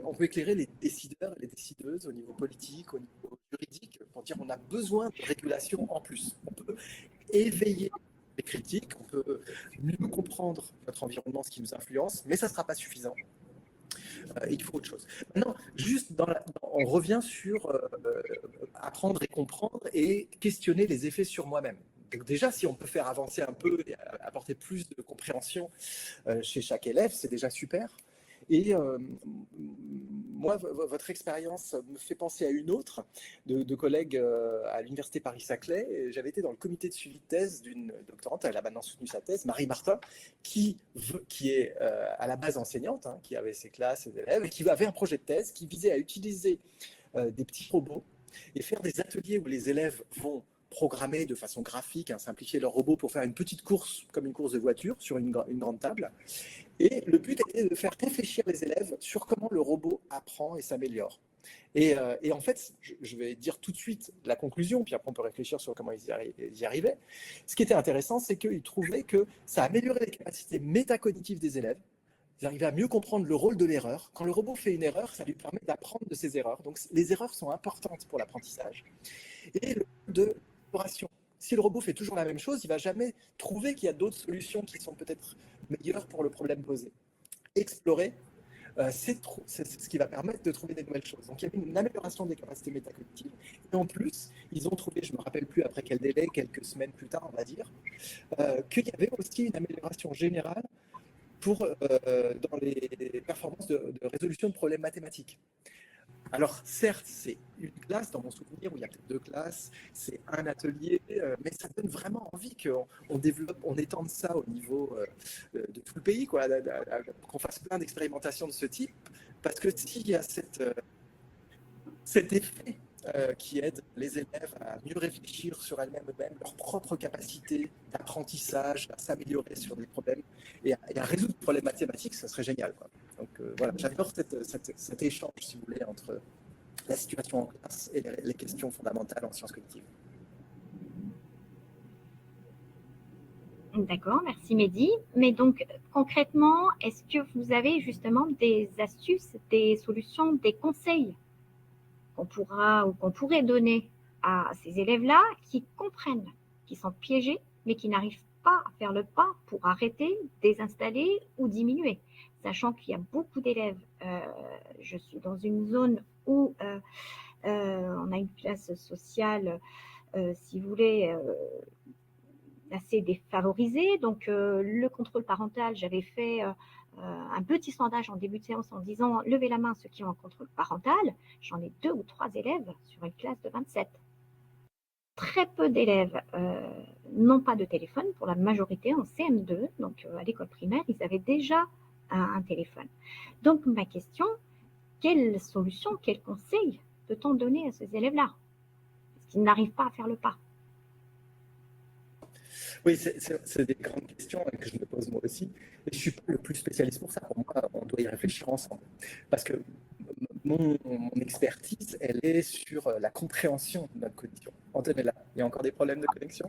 on peut éclairer les décideurs et les décideuses au niveau politique, au niveau juridique, pour dire on a besoin de régulation en plus. On peut éveiller les critiques, on peut mieux comprendre notre environnement, ce qui nous influence, mais ça ne sera pas suffisant. Il faut autre chose. Maintenant, juste on revient sur apprendre et comprendre et questionner les effets sur moi-même. Donc déjà, si on peut faire avancer un peu et apporter plus de compréhension chez chaque élève, c'est déjà super. Et moi, votre expérience me fait penser à une autre de collègues à l'université Paris-Saclay. J'avais été dans le comité de suivi de thèse d'une doctorante, elle a maintenant soutenu sa thèse, Marie Martin, qui est à la base enseignante, hein, qui avait ses classes, ses élèves, et qui avait un projet de thèse qui visait à utiliser des petits robots et faire des ateliers où les élèves vont programmer de façon graphique, hein, simplifier leur robot pour faire une petite course, comme une course de voiture, sur une grande table. Et le but était de faire réfléchir les élèves sur comment le robot apprend et s'améliore. Et en fait, je vais dire tout de suite la conclusion, puis après on peut réfléchir sur comment ils y arrivaient. Ce qui était intéressant, c'est qu'ils trouvaient que ça améliorait les capacités métacognitives des élèves. Ils arrivaient à mieux comprendre le rôle de l'erreur. Quand le robot fait une erreur, ça lui permet d'apprendre de ses erreurs. Donc les erreurs sont importantes pour l'apprentissage. Et le rôle de l'exploration. Si le robot fait toujours la même chose, il ne va jamais trouver qu'il y a d'autres solutions qui sont peut-être meilleures pour le problème posé. Explorer, c'est ce qui va permettre de trouver des nouvelles choses. Donc il y avait une amélioration des capacités métacognitives. Et en plus, ils ont trouvé, je ne me rappelle plus après quel délai, quelques semaines plus tard, on va dire, qu'il y avait aussi une amélioration générale dans les performances de résolution de problèmes mathématiques. Alors certes, c'est une classe, dans mon souvenir, où il y a peut-être 2 classes, c'est un atelier, mais ça donne vraiment envie qu'on développe, on étende ça au niveau de tout le pays, quoi, qu'on fasse plein d'expérimentations de ce type, parce que s'il y a cet effet qui aide les élèves à mieux réfléchir sur elles-mêmes, leur propre capacité d'apprentissage, à s'améliorer sur des problèmes et à résoudre des problèmes mathématiques, ça serait génial, quoi. Donc voilà, j'adore cet échange, si vous voulez, entre la situation en classe et les questions fondamentales en sciences cognitives. D'accord, merci Mehdi. Mais donc concrètement, est-ce que vous avez justement des astuces, des solutions, des conseils qu'on pourra ou qu'on pourrait donner à ces élèves-là qui comprennent, qui sont piégés, mais qui n'arrivent pas à faire le pas pour arrêter, désinstaller ou diminuer, sachant qu'il y a beaucoup d'élèves. Je suis dans une zone où on a une classe sociale, si vous voulez, assez défavorisée. Donc, le contrôle parental, j'avais fait un petit sondage en début de séance en disant levez la main ceux qui ont un contrôle parental. J'en ai 2 ou 3 élèves sur une classe de 27. Très peu d'élèves n'ont pas de téléphone, pour la majorité en CM2, donc à l'école primaire, ils avaient déjà un téléphone. Donc ma question, quelle solution, quel conseil peut-on donner à ces élèves-là? Parce qu'ils n'arrivent pas à faire le pas. Oui, c'est des grandes questions que je me pose moi aussi. Et je ne suis pas le plus spécialiste pour ça. Pour moi, on doit y réfléchir ensemble. Parce que mon expertise, elle est sur la compréhension de notre cognition. Antonella, il y a encore des problèmes de connexion?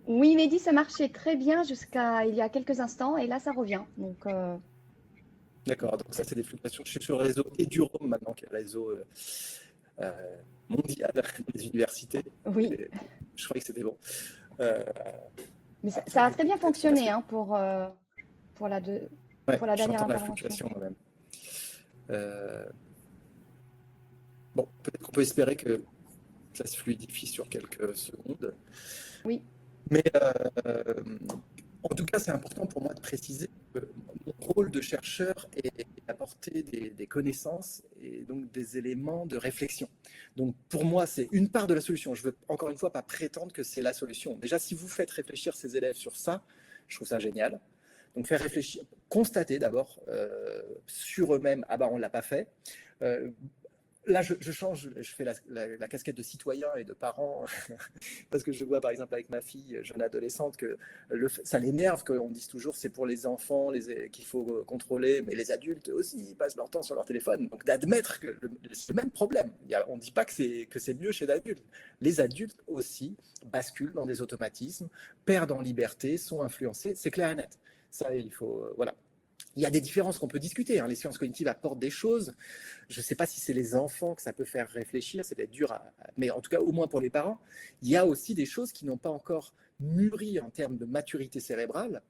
Oui, Mehdi, ça marchait très bien jusqu'à il y a quelques instants et là, ça revient. Donc, D'accord, donc ça, c'est des fluctuations. Je suis sur le réseau Eduroam maintenant, qui est le réseau mondial des universités. oui. Et je croyais que c'était bon. Mais ça a très bien fonctionné hein, pour la dernière j'entends la intervention. fluctuation moi-même. Bon, peut-être qu'on peut espérer que ça se fluidifie sur quelques secondes. Oui. Mais en tout cas, c'est important pour moi de préciser que mon rôle de chercheur est d'apporter des connaissances et donc des éléments de réflexion. Donc pour moi, c'est une part de la solution. Je ne veux encore une fois pas prétendre que c'est la solution. Déjà, si vous faites réfléchir ces élèves sur ça, je trouve ça génial. Donc faire réfléchir, constater d'abord sur eux-mêmes, ah bah on ne l'a pas fait. Là, je change, je fais la casquette de citoyen et de parent, parce que je vois par exemple avec ma fille, jeune adolescente, que ça l'énerve qu'on dise toujours c'est pour les enfants qu'il faut contrôler, mais les adultes aussi, ils passent leur temps sur leur téléphone. Donc d'admettre que c'est le même problème. On ne dit pas que c'est mieux chez l'adultes. Les adultes aussi basculent dans des automatismes, perdent en liberté, sont influencés, c'est clair et net. Ça, il faut, voilà. Il y a des différences qu'on peut discuter. Hein. Les sciences cognitives apportent des choses. Je ne sais pas si c'est les enfants que ça peut faire réfléchir, c'est peut-être dur, mais en tout cas, au moins pour les parents, il y a aussi des choses qui n'ont pas encore mûri en termes de maturité cérébrale,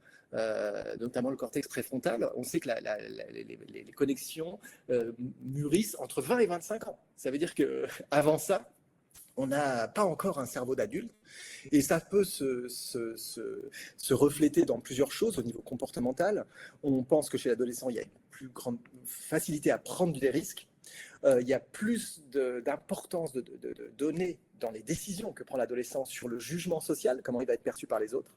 notamment le cortex préfrontal. On sait que les connexions mûrissent entre 20 et 25 ans. Ça veut dire qu'avant ça, on n'a pas encore un cerveau d'adulte et ça peut se refléter dans plusieurs choses au niveau comportemental. On pense que chez l'adolescent, il y a une plus grande facilité à prendre des risques. Il y a plus d'importance de donner dans les décisions que prend l'adolescent sur le jugement social, comment il va être perçu par les autres.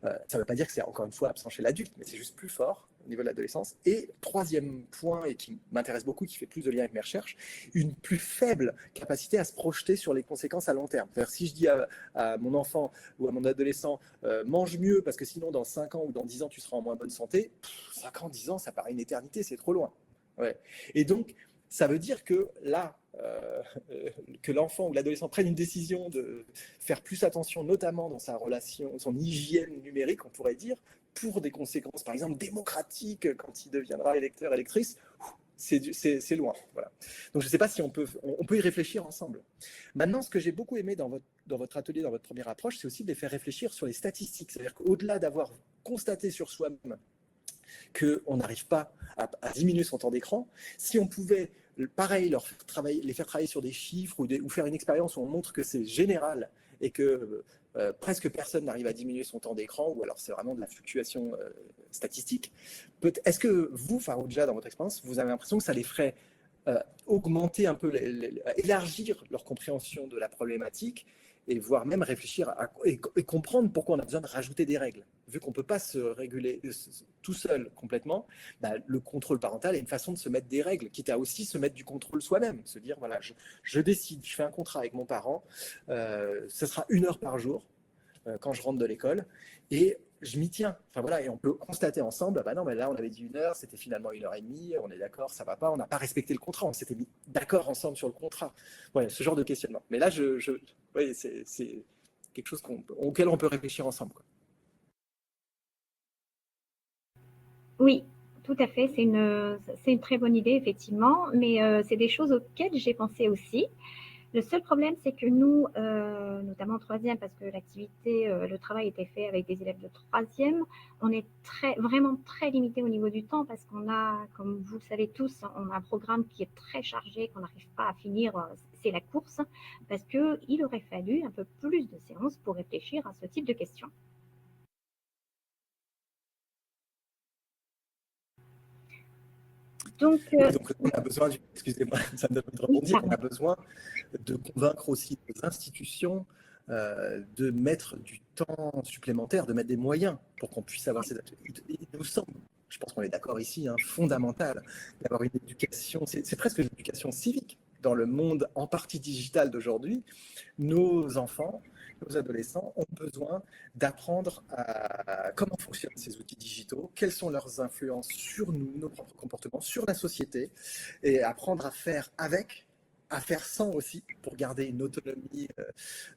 Ça ne veut pas dire que c'est encore une fois absent chez l'adulte, mais c'est juste plus fort au niveau de l'adolescence. Et troisième point, et qui m'intéresse beaucoup, qui fait plus de lien avec mes recherches, une plus faible capacité à se projeter sur les conséquences à long terme. C'est-à-dire si je dis à mon enfant ou à mon adolescent, mange mieux parce que sinon dans 5 ans ou dans 10 ans tu seras en moins bonne santé, 5 ans, 10 ans, ça paraît une éternité, c'est trop loin. Ouais. Et donc, ça veut dire que là, que l'enfant ou l'adolescent prenne une décision de faire plus attention, notamment dans sa relation, son hygiène numérique, on pourrait dire, pour des conséquences, par exemple, démocratiques, quand il deviendra électeur, électrice, c'est loin. Voilà. Donc, je ne sais pas si on peut y réfléchir ensemble. Maintenant, ce que j'ai beaucoup aimé dans votre atelier, dans votre première approche, c'est aussi de les faire réfléchir sur les statistiques. C'est-à-dire qu'au-delà d'avoir constaté sur soi-même qu'on n'arrive pas à diminuer son temps d'écran, si on pouvait, pareil, les faire travailler sur des chiffres ou faire une expérience où on montre que c'est général et que presque personne n'arrive à diminuer son temps d'écran, ou alors c'est vraiment de la fluctuation statistique. Est-ce que vous, Farouja, dans votre expérience, vous avez l'impression que ça les ferait augmenter un peu, élargir leur compréhension de la problématique, et voire même réfléchir et comprendre pourquoi on a besoin de rajouter des règles. Vu qu'on ne peut pas se réguler tout seul complètement, bah, le contrôle parental est une façon de se mettre des règles, quitte à aussi se mettre du contrôle soi-même, se dire, voilà, je décide, je fais un contrat avec mon parent, ce sera 1 heure par jour quand je rentre de l'école, et je m'y tiens. Enfin voilà, et on peut constater ensemble, bah non, mais là on avait dit 1 heure, c'était finalement 1 heure et demie, on est d'accord, ça va pas, on n'a pas respecté le contrat, on s'était mis d'accord ensemble sur le contrat. Ouais, ce genre de questionnement. Mais là, ouais, c'est quelque chose auquel on peut réfléchir ensemble, quoi. Oui, tout à fait. C'est une très bonne idée, effectivement. Mais c'est des choses auxquelles j'ai pensé aussi. Le seul problème, c'est que nous, notamment en troisième, parce que l'activité, le travail était fait avec des élèves de troisième, on est vraiment très limité au niveau du temps parce qu'on a, comme vous le savez tous, on a un programme qui est très chargé, qu'on n'arrive pas à finir, c'est la course, parce qu'il aurait fallu un peu plus de séances pour réfléchir à ce type de questions. Donc, On a besoin, excusez-moi, ça me donne de rebondir, on a besoin de convaincre aussi les institutions de mettre du temps supplémentaire, de mettre des moyens pour qu'on puisse avoir ces ateliers. Il nous semble, je pense qu'on est d'accord ici, fondamental d'avoir une éducation, c'est presque une éducation civique dans le monde en partie digital d'aujourd'hui. Nos enfants, nos adolescents ont besoin d'apprendre à comment fonctionnent ces outils digitaux, quelles sont leurs influences sur nous, nos propres comportements, sur la société, et apprendre à faire avec, à faire sans aussi, pour garder une autonomie,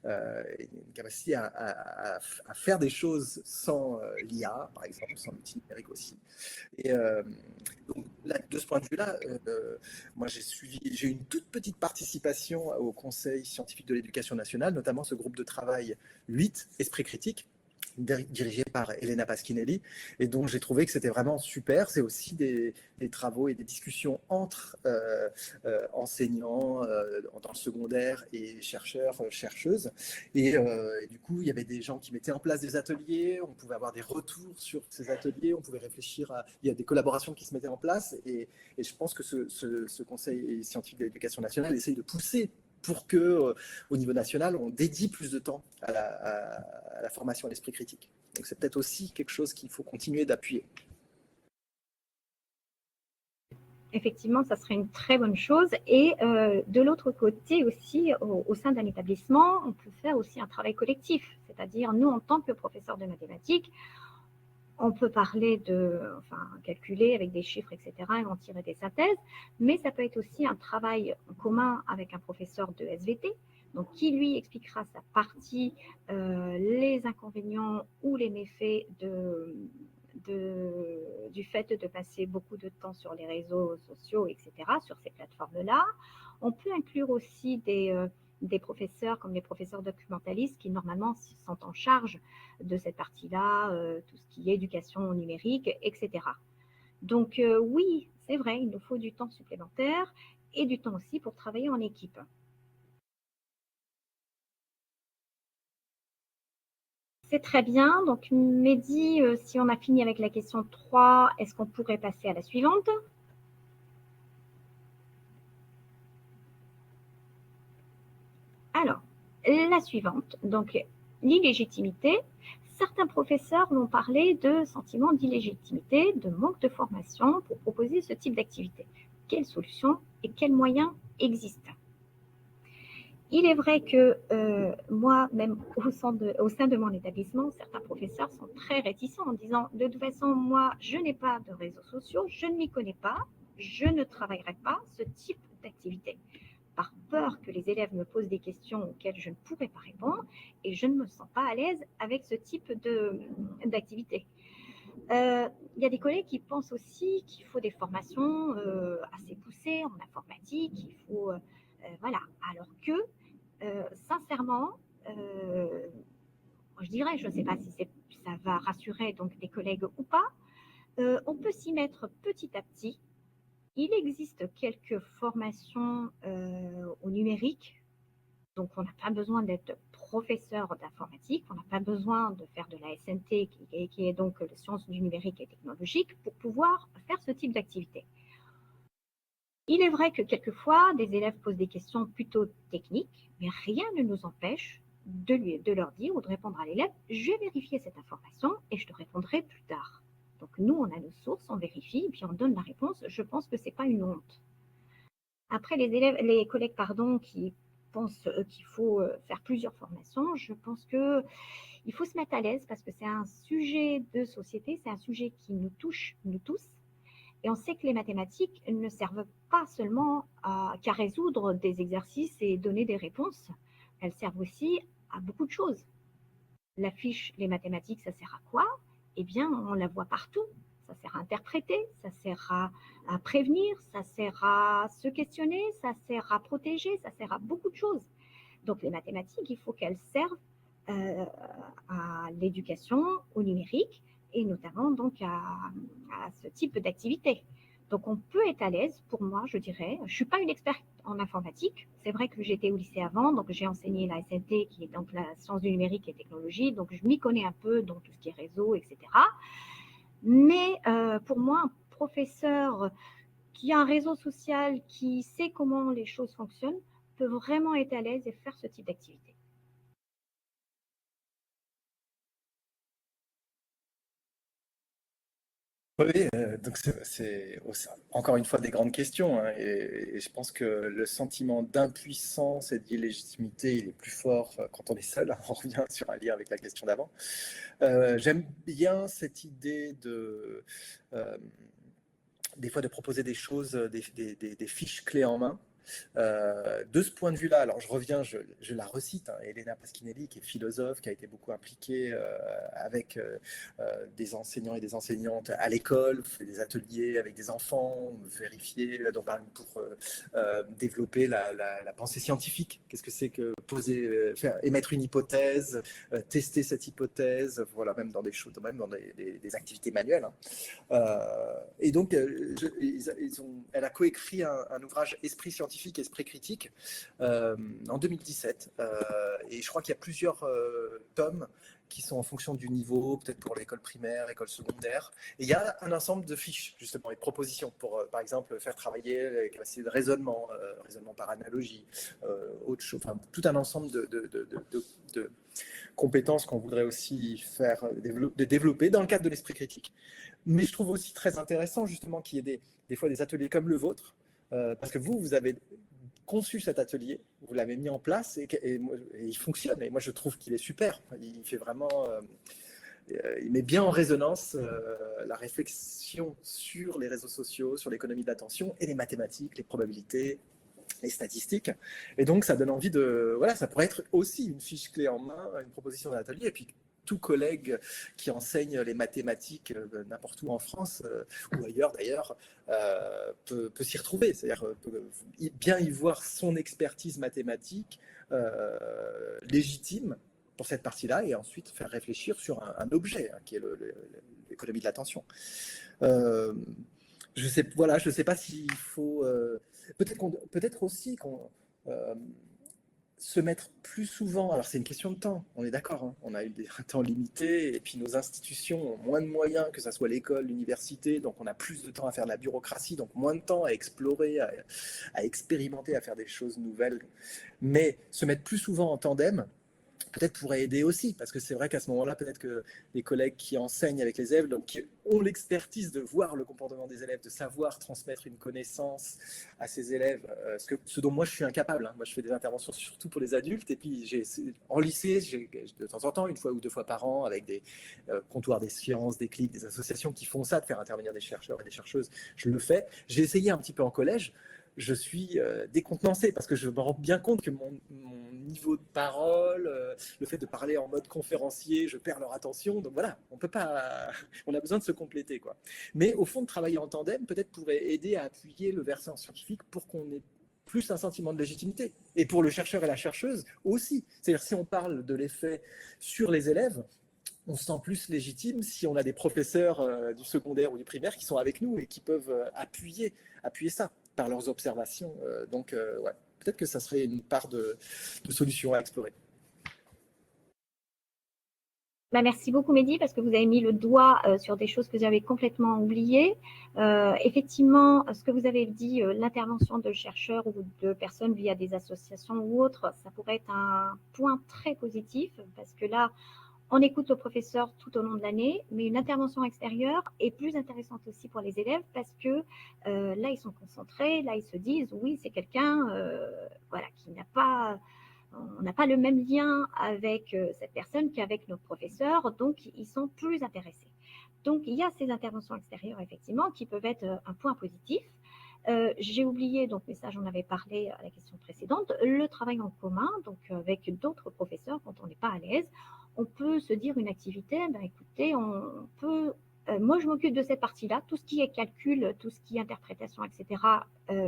une capacité à faire des choses sans l'IA, par exemple, sans l'outil numérique aussi. Et donc, là, de ce point de vue-là, moi j'ai eu une toute petite participation au Conseil scientifique de l'éducation nationale, notamment ce groupe de travail 8, Esprit critique, dirigé par Elena Pasquinelli, et donc j'ai trouvé que c'était vraiment super. C'est aussi des travaux et des discussions entre enseignants dans le secondaire et chercheurs, chercheuses. Et du coup, il y avait des gens qui mettaient en place des ateliers, on pouvait avoir des retours sur ces ateliers, on pouvait réfléchir à... Il y a des collaborations qui se mettaient en place, et je pense que ce Conseil scientifique de l'éducation nationale essaye de pousser pour que, au niveau national, on dédie plus de temps à la formation à l'esprit critique. Donc c'est peut-être aussi quelque chose qu'il faut continuer d'appuyer. Effectivement, ça serait une très bonne chose. Et de l'autre côté aussi, au sein d'un établissement, on peut faire aussi un travail collectif. C'est-à-dire, nous, en tant que professeurs de mathématiques, on peut parler calculer avec des chiffres, etc., et en tirer des synthèses, mais ça peut être aussi un travail en commun avec un professeur de SVT, donc qui lui expliquera sa partie, les inconvénients ou les méfaits du fait de passer beaucoup de temps sur les réseaux sociaux, etc., sur ces plateformes-là. On peut inclure aussi des professeurs comme les professeurs documentalistes qui normalement sont en charge de cette partie-là, tout ce qui est éducation numérique, etc. Donc oui, c'est vrai, il nous faut du temps supplémentaire et du temps aussi pour travailler en équipe. C'est très bien. Donc Mehdi, si on a fini avec la question 3, est-ce qu'on pourrait passer à la suivante ? Alors, la suivante, donc l'illégitimité. Certains professeurs vont parler de sentiment d'illégitimité, de manque de formation pour proposer ce type d'activité. Quelles solutions et quels moyens existent ? Il est vrai que moi, même au sein de mon établissement, certains professeurs sont très réticents en disant « de toute façon, moi, je n'ai pas de réseaux sociaux, je ne m'y connais pas, je ne travaillerai pas ce type d'activité » par peur que les élèves me posent des questions auxquelles je ne pourrais pas répondre et je ne me sens pas à l'aise avec ce type d'activité. Il y a des collègues qui pensent aussi qu'il faut des formations assez poussées en informatique, il faut, voilà, alors que sincèrement, je dirais, je ne sais pas si ça va rassurer donc des collègues ou pas, on peut s'y mettre petit à petit. Il existe quelques formations au numérique Donc, on n'a pas besoin d'être professeur d'informatique, on n'a pas besoin de faire de la SNT, qui est donc les sciences du numérique et technologique, pour pouvoir faire ce type d'activité. Il est vrai que quelquefois, des élèves posent des questions plutôt techniques, mais rien ne nous empêche de leur dire ou de répondre à l'élève, je vais vérifier cette information et je te répondrai plus tard. Donc nous, on a nos sources, on vérifie, et puis on donne la réponse. Je pense que ce n'est pas une honte. Après, les collègues qui pensent qu'il faut faire plusieurs formations, je pense qu'il faut se mettre à l'aise parce que c'est un sujet de société, c'est un sujet qui nous touche, nous tous. Et on sait que les mathématiques ne servent pas seulement qu'à résoudre des exercices et donner des réponses. Elles servent aussi à beaucoup de choses. La fiche, les mathématiques, ça sert à quoi? Eh bien, on la voit partout. Ça sert à interpréter, ça sert à prévenir, ça sert à se questionner, ça sert à protéger, ça sert à beaucoup de choses. Donc, les mathématiques, il faut qu'elles servent à l'éducation, au numérique, et notamment donc à ce type d'activité. Donc on peut être à l'aise, pour moi, je dirais. Je ne suis pas une experte en informatique. C'est vrai que j'étais au lycée avant, donc j'ai enseigné la SNT, qui est donc la science du numérique et technologie, donc je m'y connais un peu dans tout ce qui est réseau, etc. Mais pour moi, un professeur qui a un réseau social, qui sait comment les choses fonctionnent, peut vraiment être à l'aise et faire ce type d'activité. Oui, donc c'est encore une fois des grandes questions, hein, et je pense que le sentiment d'impuissance et d'illégitimité, il est plus fort quand on est seul. On revient sur un lien avec la question d'avant. J'aime bien cette idée des fois de proposer des choses, des fiches clés en main. De ce point de vue-là, alors je reviens, je la recite, hein, Elena Pasquinelli, qui est philosophe, qui a été beaucoup impliquée avec des enseignants et des enseignantes à l'école, fait des ateliers avec des enfants, vérifier, donc, pour développer la pensée scientifique. Qu'est-ce que c'est que émettre une hypothèse, tester cette hypothèse, voilà, même dans des choses, même dans des activités manuelles. Hein. Et donc, elle a coécrit un ouvrage Esprit scientifique, Esprit critique en 2017. Et je crois qu'il y a plusieurs tomes qui sont en fonction du niveau, peut-être pour l'école primaire, école secondaire. Et il y a un ensemble de fiches, justement, et de propositions pour, par exemple, faire travailler les capacités de raisonnement, raisonnement par analogie, autre chose, enfin, tout un ensemble de compétences qu'on voudrait aussi faire développer dans le cadre de l'esprit critique. Mais je trouve aussi très intéressant, justement, qu'il y ait des fois des ateliers comme le vôtre, parce que vous avez conçu cet atelier, vous l'avez mis en place et il fonctionne. Et moi, je trouve qu'il est super. Il fait vraiment, il met bien en résonance la réflexion sur les réseaux sociaux, sur l'économie de l'attention et les mathématiques, les probabilités, les statistiques. Et donc, ça donne envie de, voilà, ça pourrait être aussi une fiche clé en main, une proposition d'atelier. Et puis, tout collègue qui enseigne les mathématiques n'importe où en France ou ailleurs d'ailleurs peut s'y retrouver, c'est-à-dire peut bien y voir son expertise mathématique légitime pour cette partie-là et ensuite faire réfléchir sur un objet hein, qui est l'économie de l'attention. Je sais pas s'il faut peut-être aussi qu'on se mettre plus souvent, alors c'est une question de temps, on est d'accord, hein, on a eu un temps limité et puis nos institutions ont moins de moyens, que ce soit l'école, l'université, donc on a plus de temps à faire de la bureaucratie, donc moins de temps à explorer, à expérimenter, à faire des choses nouvelles, mais se mettre plus souvent en tandem, peut-être pourrait aider aussi, parce que c'est vrai qu'à ce moment-là, peut-être que les collègues qui enseignent avec les élèves, donc qui ont l'expertise de voir le comportement des élèves, de savoir transmettre une connaissance à ces élèves, ce dont moi je suis incapable. Hein. Moi je fais des interventions surtout pour les adultes, et puis en lycée, de temps en temps, une fois ou deux fois par an, avec des comptoirs des sciences, des clics, des associations qui font ça, de faire intervenir des chercheurs et des chercheuses, je le fais. J'ai essayé un petit peu en collège, je suis décontenancé parce que je me rends bien compte que mon niveau de parole, le fait de parler en mode conférencier, je perds leur attention. Donc voilà, on peut pas, on a besoin de se compléter quoi. Mais au fond, de travailler en tandem peut-être pourrait aider à appuyer le versant scientifique pour qu'on ait plus un sentiment de légitimité. Et pour le chercheur et la chercheuse aussi. C'est-à-dire si on parle de l'effet sur les élèves, on se sent plus légitime si on a des professeurs du secondaire ou du primaire qui sont avec nous et qui peuvent appuyer ça par leurs observations. Donc, ouais. peut-être que ça serait une part de solution à explorer. Merci beaucoup Mehdi, parce que vous avez mis le doigt sur des choses que j'avais complètement oubliées. Effectivement, ce que vous avez dit, l'intervention de chercheurs ou de personnes via des associations ou autres, ça pourrait être un point très positif, parce que là, on écoute le professeur tout au long de l'année, mais une intervention extérieure est plus intéressante aussi pour les élèves, parce que là, ils sont concentrés, là, ils se disent, oui, c'est quelqu'un voilà, qui n'a pas... On n'a pas le même lien avec cette personne qu'avec notre professeur, donc ils sont plus intéressés. Donc il y a ces interventions extérieures, effectivement, qui peuvent être un point positif. J'ai oublié, donc, mais ça j'en avais parlé à la question précédente, le travail en commun, donc avec d'autres professeurs quand on n'est pas à l'aise. On peut se dire une activité, ben, écoutez, on peut... moi, je m'occupe de cette partie-là, tout ce qui est calcul, tout ce qui est interprétation, etc.,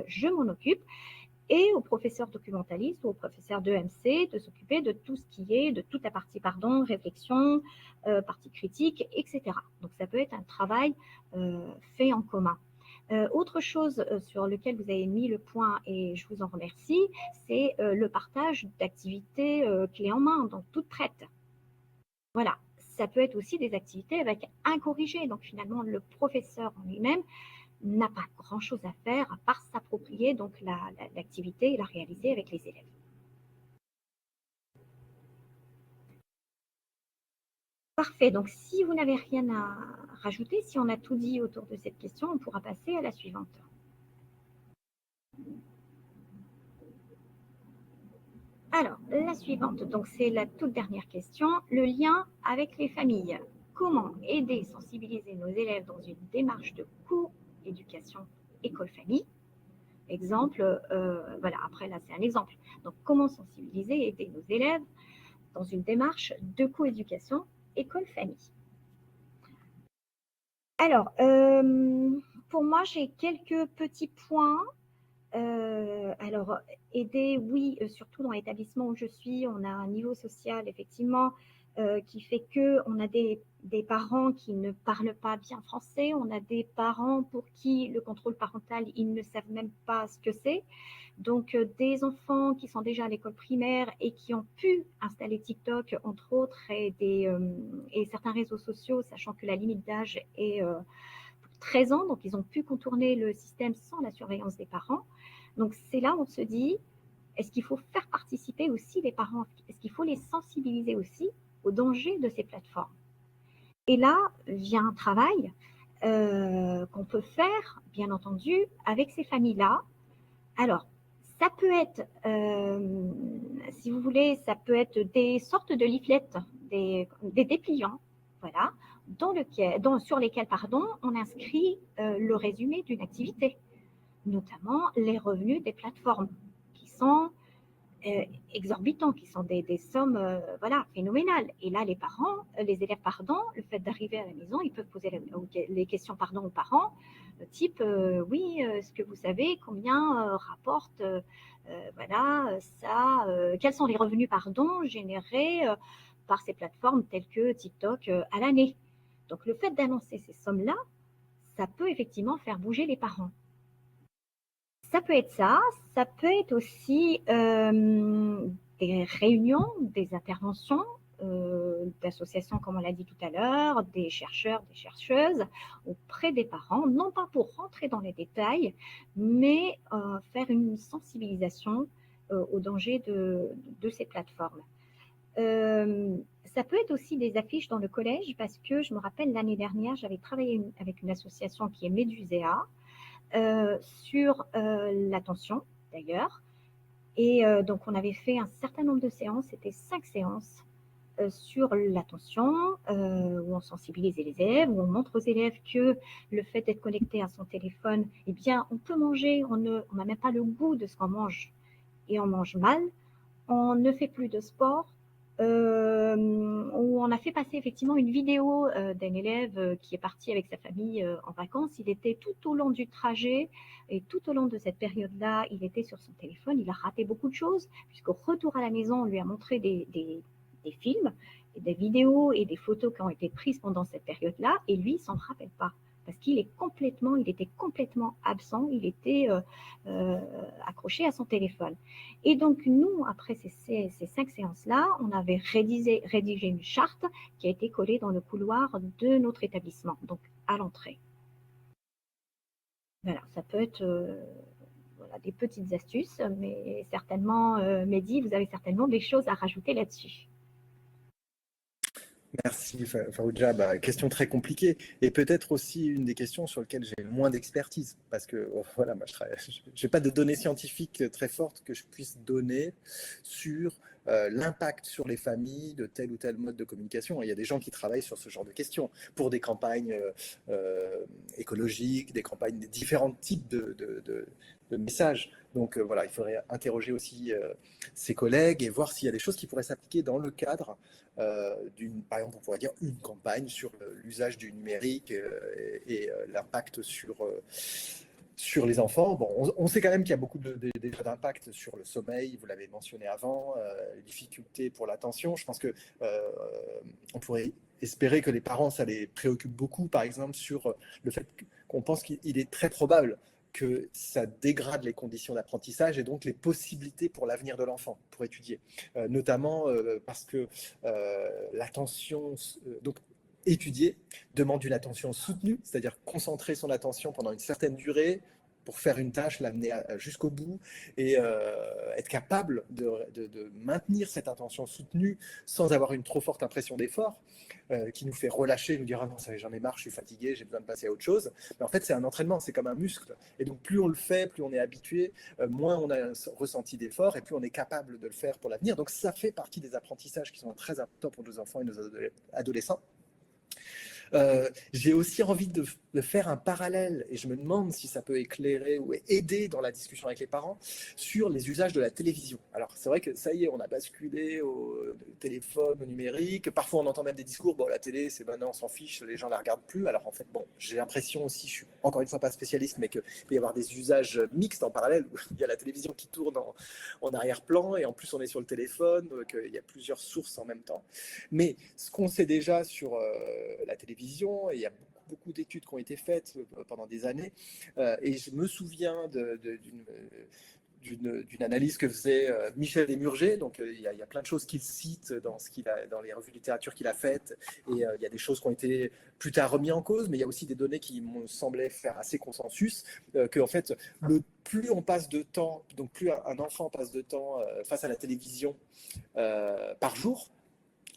je m'en occupe. Et aux professeurs documentalistes ou aux professeurs d'EMC de s'occuper de tout ce qui est, de toute la partie, réflexion, partie critique, etc. Donc, ça peut être un travail fait en commun. Autre chose sur lequel vous avez mis le point, et je vous en remercie, c'est le partage d'activités clés en main, donc toutes prêtes. Voilà. Ça peut être aussi des activités avec un corrigé. Donc, finalement, le professeur en lui-même n'a pas grand-chose à faire à part s'approprier donc l'activité et la réaliser avec les élèves. Parfait, donc si vous n'avez rien à rajouter, si on a tout dit autour de cette question, on pourra passer à la suivante. Alors, la suivante, donc c'est la toute dernière question, le lien avec les familles. Comment aider, sensibiliser nos élèves dans une démarche de co-éducation école-famille? Exemple, voilà, après là c'est un exemple. Donc comment sensibiliser et aider nos élèves dans une démarche de coéducation école-famille? Alors, pour moi j'ai quelques petits points. Alors, aider, oui, surtout dans l'établissement où je suis, on a un niveau social, effectivement, qui fait qu'on a des parents qui ne parlent pas bien français, on a des parents pour qui le contrôle parental, ils ne savent même pas ce que c'est. Donc, des enfants qui sont déjà à l'école primaire et qui ont pu installer TikTok, entre autres, et certains réseaux sociaux, sachant que la limite d'âge est 13 ans, donc ils ont pu contourner le système sans la surveillance des parents. Donc c'est là où on se dit, est-ce qu'il faut faire participer aussi les parents? Est-ce qu'il faut les sensibiliser aussi aux dangers de ces plateformes? Et là vient un travail qu'on peut faire, bien entendu, avec ces familles-là. Alors, ça peut être, si vous voulez, ça peut être des sortes de leaflets, des dépliants, voilà, sur lesquels on inscrit le résumé d'une activité, notamment les revenus des plateformes qui sont exorbitants, qui sont des sommes voilà, phénoménales. Et là, les élèves, le fait d'arriver à la maison, ils peuvent poser les questions aux parents, type oui, est-ce que vous savez combien rapporte voilà, ça, quels sont les revenus générés par ces plateformes telles que TikTok à l'année. Donc le fait d'annoncer ces sommes-là, ça peut effectivement faire bouger les parents. Ça peut être ça peut être aussi des réunions, des interventions d'associations, comme on l'a dit tout à l'heure, des chercheurs, des chercheuses auprès des parents, non pas pour rentrer dans les détails, mais faire une sensibilisation aux dangers de ces plateformes. Ça peut être aussi des affiches dans le collège, parce que je me rappelle l'année dernière, j'avais travaillé avec une association qui est Méduséa, sur l'attention d'ailleurs. Et donc, on avait fait un certain nombre de séances, c'était 5 séances sur l'attention, où on sensibilise les élèves, où on montre aux élèves que le fait d'être connecté à son téléphone, eh bien, on peut manger, on n'a même pas le goût de ce qu'on mange et on mange mal, on ne fait plus de sport, où on a fait passer effectivement une vidéo d'un élève qui est parti avec sa famille en vacances. Il était tout au long du trajet et tout au long de cette période-là, il était sur son téléphone. Il a raté beaucoup de choses, puisqu'au retour à la maison, on lui a montré des films, des vidéos et des photos qui ont été prises pendant cette période-là, et lui, il s'en rappelle pas. parce qu'il était complètement absent, il était accroché à son téléphone. Et donc, nous, après ces 5 séances-là, on avait rédigé une charte qui a été collée dans le couloir de notre établissement, donc à l'entrée. Voilà, ça peut être voilà, des petites astuces, mais certainement, Mehdi, vous avez certainement des choses à rajouter là-dessus. Merci Farouja. Question très compliquée et peut-être aussi une des questions sur lesquelles j'ai le moins d'expertise parce que voilà, moi je n'ai pas de données scientifiques très fortes que je puisse donner sur l'impact sur les familles de tel ou tel mode de communication. Il y a des gens qui travaillent sur ce genre de questions pour des campagnes écologiques, des campagnes des différents types de messages. Donc voilà, il faudrait interroger aussi ses collègues et voir s'il y a des choses qui pourraient s'appliquer dans le cadre par exemple, on pourrait dire une campagne sur l'usage du numérique et l'impact sur les enfants. Bon, on sait quand même qu'il y a beaucoup déjà d'impact sur le sommeil, vous l'avez mentionné avant, les difficultés pour l'attention. Je pense que on pourrait espérer que les parents, ça les préoccupe beaucoup, par exemple, sur le fait qu'on pense qu'il est très probable que ça dégrade les conditions d'apprentissage et donc les possibilités pour l'avenir de l'enfant, pour étudier. Notamment parce que l'attention, donc étudier, demande une attention soutenue, c'est-à-dire concentrer son attention pendant une certaine durée pour faire une tâche, l'amener jusqu'au bout et être capable de maintenir cette attention soutenue sans avoir une trop forte impression d'effort qui nous fait relâcher, nous dire ah non, ça j'en ai marre, je suis fatigué, j'ai besoin de passer à autre chose. Mais en fait, c'est un entraînement, c'est comme un muscle. Et donc, plus on le fait, plus on est habitué, moins on a un ressenti d'effort et plus on est capable de le faire pour l'avenir. Donc, ça fait partie des apprentissages qui sont très importants pour nos enfants et nos adolescents. J'ai aussi envie de faire un parallèle, et je me demande si ça peut éclairer ou aider dans la discussion avec les parents, sur les usages de la télévision. Alors, c'est vrai que ça y est, on a basculé au téléphone, au numérique. Parfois, on entend même des discours, bon, la télé, c'est maintenant, on s'en fiche, les gens ne la regardent plus. Alors, en fait, bon, j'ai l'impression aussi, je suis encore une fois pas spécialiste, mais qu'il peut y avoir des usages mixtes en parallèle, où il y a la télévision qui tourne en arrière-plan, et en plus, on est sur le téléphone, qu'il y a plusieurs sources en même temps. Mais ce qu'on sait déjà sur la télévision, et il y a beaucoup d'études qui ont été faites pendant des années, et je me souviens d'une analyse que faisait Michel Desmurger. Donc il y a plein de choses qu'il cite dans les revues de littérature qu'il a faites, et il y a des choses qui ont été plus tard remises en cause, mais il y a aussi des données qui me semblaient faire assez consensus, que en fait, plus on passe de temps, donc plus un enfant passe de temps face à la télévision par jour,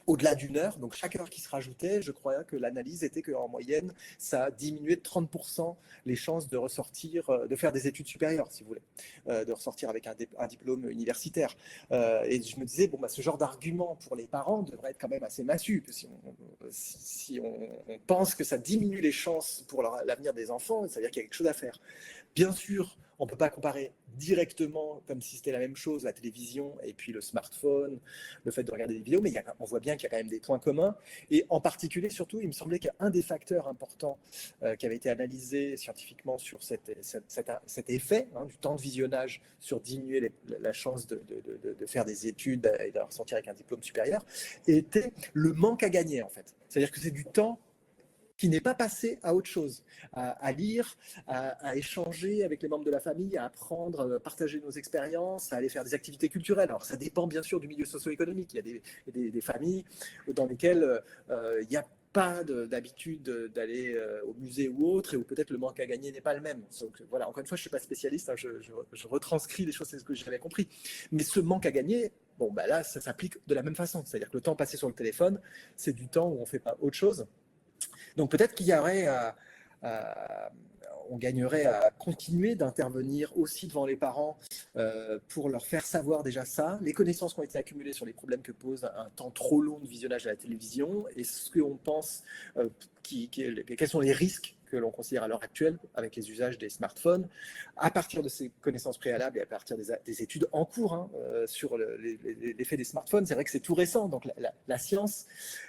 au-delà d'une heure, donc chaque heure qui se rajoutait, je crois que l'analyse était qu'en moyenne, ça a diminué de 30% les chances de ressortir, de faire des études supérieures, si vous voulez, de ressortir avec un diplôme universitaire. Et je me disais, bon, ce genre d'argument pour les parents devrait être quand même assez massue. Si on pense que ça diminue les chances pour l'avenir des enfants, ça veut dire qu'il y a quelque chose à faire. Bien sûr, on ne peut pas comparer directement, comme si c'était la même chose, la télévision et puis le smartphone, le fait de regarder des vidéos, mais on voit bien qu'il y a quand même des points communs. Et en particulier, surtout, il me semblait qu'un des facteurs importants qui avait été analysé scientifiquement sur cet effet du temps de visionnage sur diminuer la chance de faire des études et de ressortir avec un diplôme supérieur, était le manque à gagner, en fait. C'est-à-dire que c'est du temps qui n'est pas passé à autre chose, à lire, à échanger avec les membres de la famille, à apprendre, à partager nos expériences, à aller faire des activités culturelles. Alors ça dépend bien sûr du milieu socio-économique. Il y a des familles dans lesquelles il n'y a pas d'habitude d'aller au musée ou autre, et où peut-être le manque à gagner n'est pas le même. Donc voilà, encore une fois, je ne suis pas spécialiste, je retranscris les choses, c'est ce que j'avais compris. Mais ce manque à gagner, bon, là, ça s'applique de la même façon. C'est-à-dire que le temps passé sur le téléphone, c'est du temps où on ne fait pas autre chose. Donc peut-être qu'il y aurait on gagnerait à continuer d'intervenir aussi devant les parents pour leur faire savoir déjà ça, les connaissances qui ont été accumulées sur les problèmes que pose un temps trop long de visionnage à la télévision, et ce qu'on pense, quels sont les risques que l'on considère à l'heure actuelle avec les usages des smartphones, à partir de ces connaissances préalables et à partir des études en cours sur l'effet des smartphones. C'est vrai que c'est tout récent, donc la science,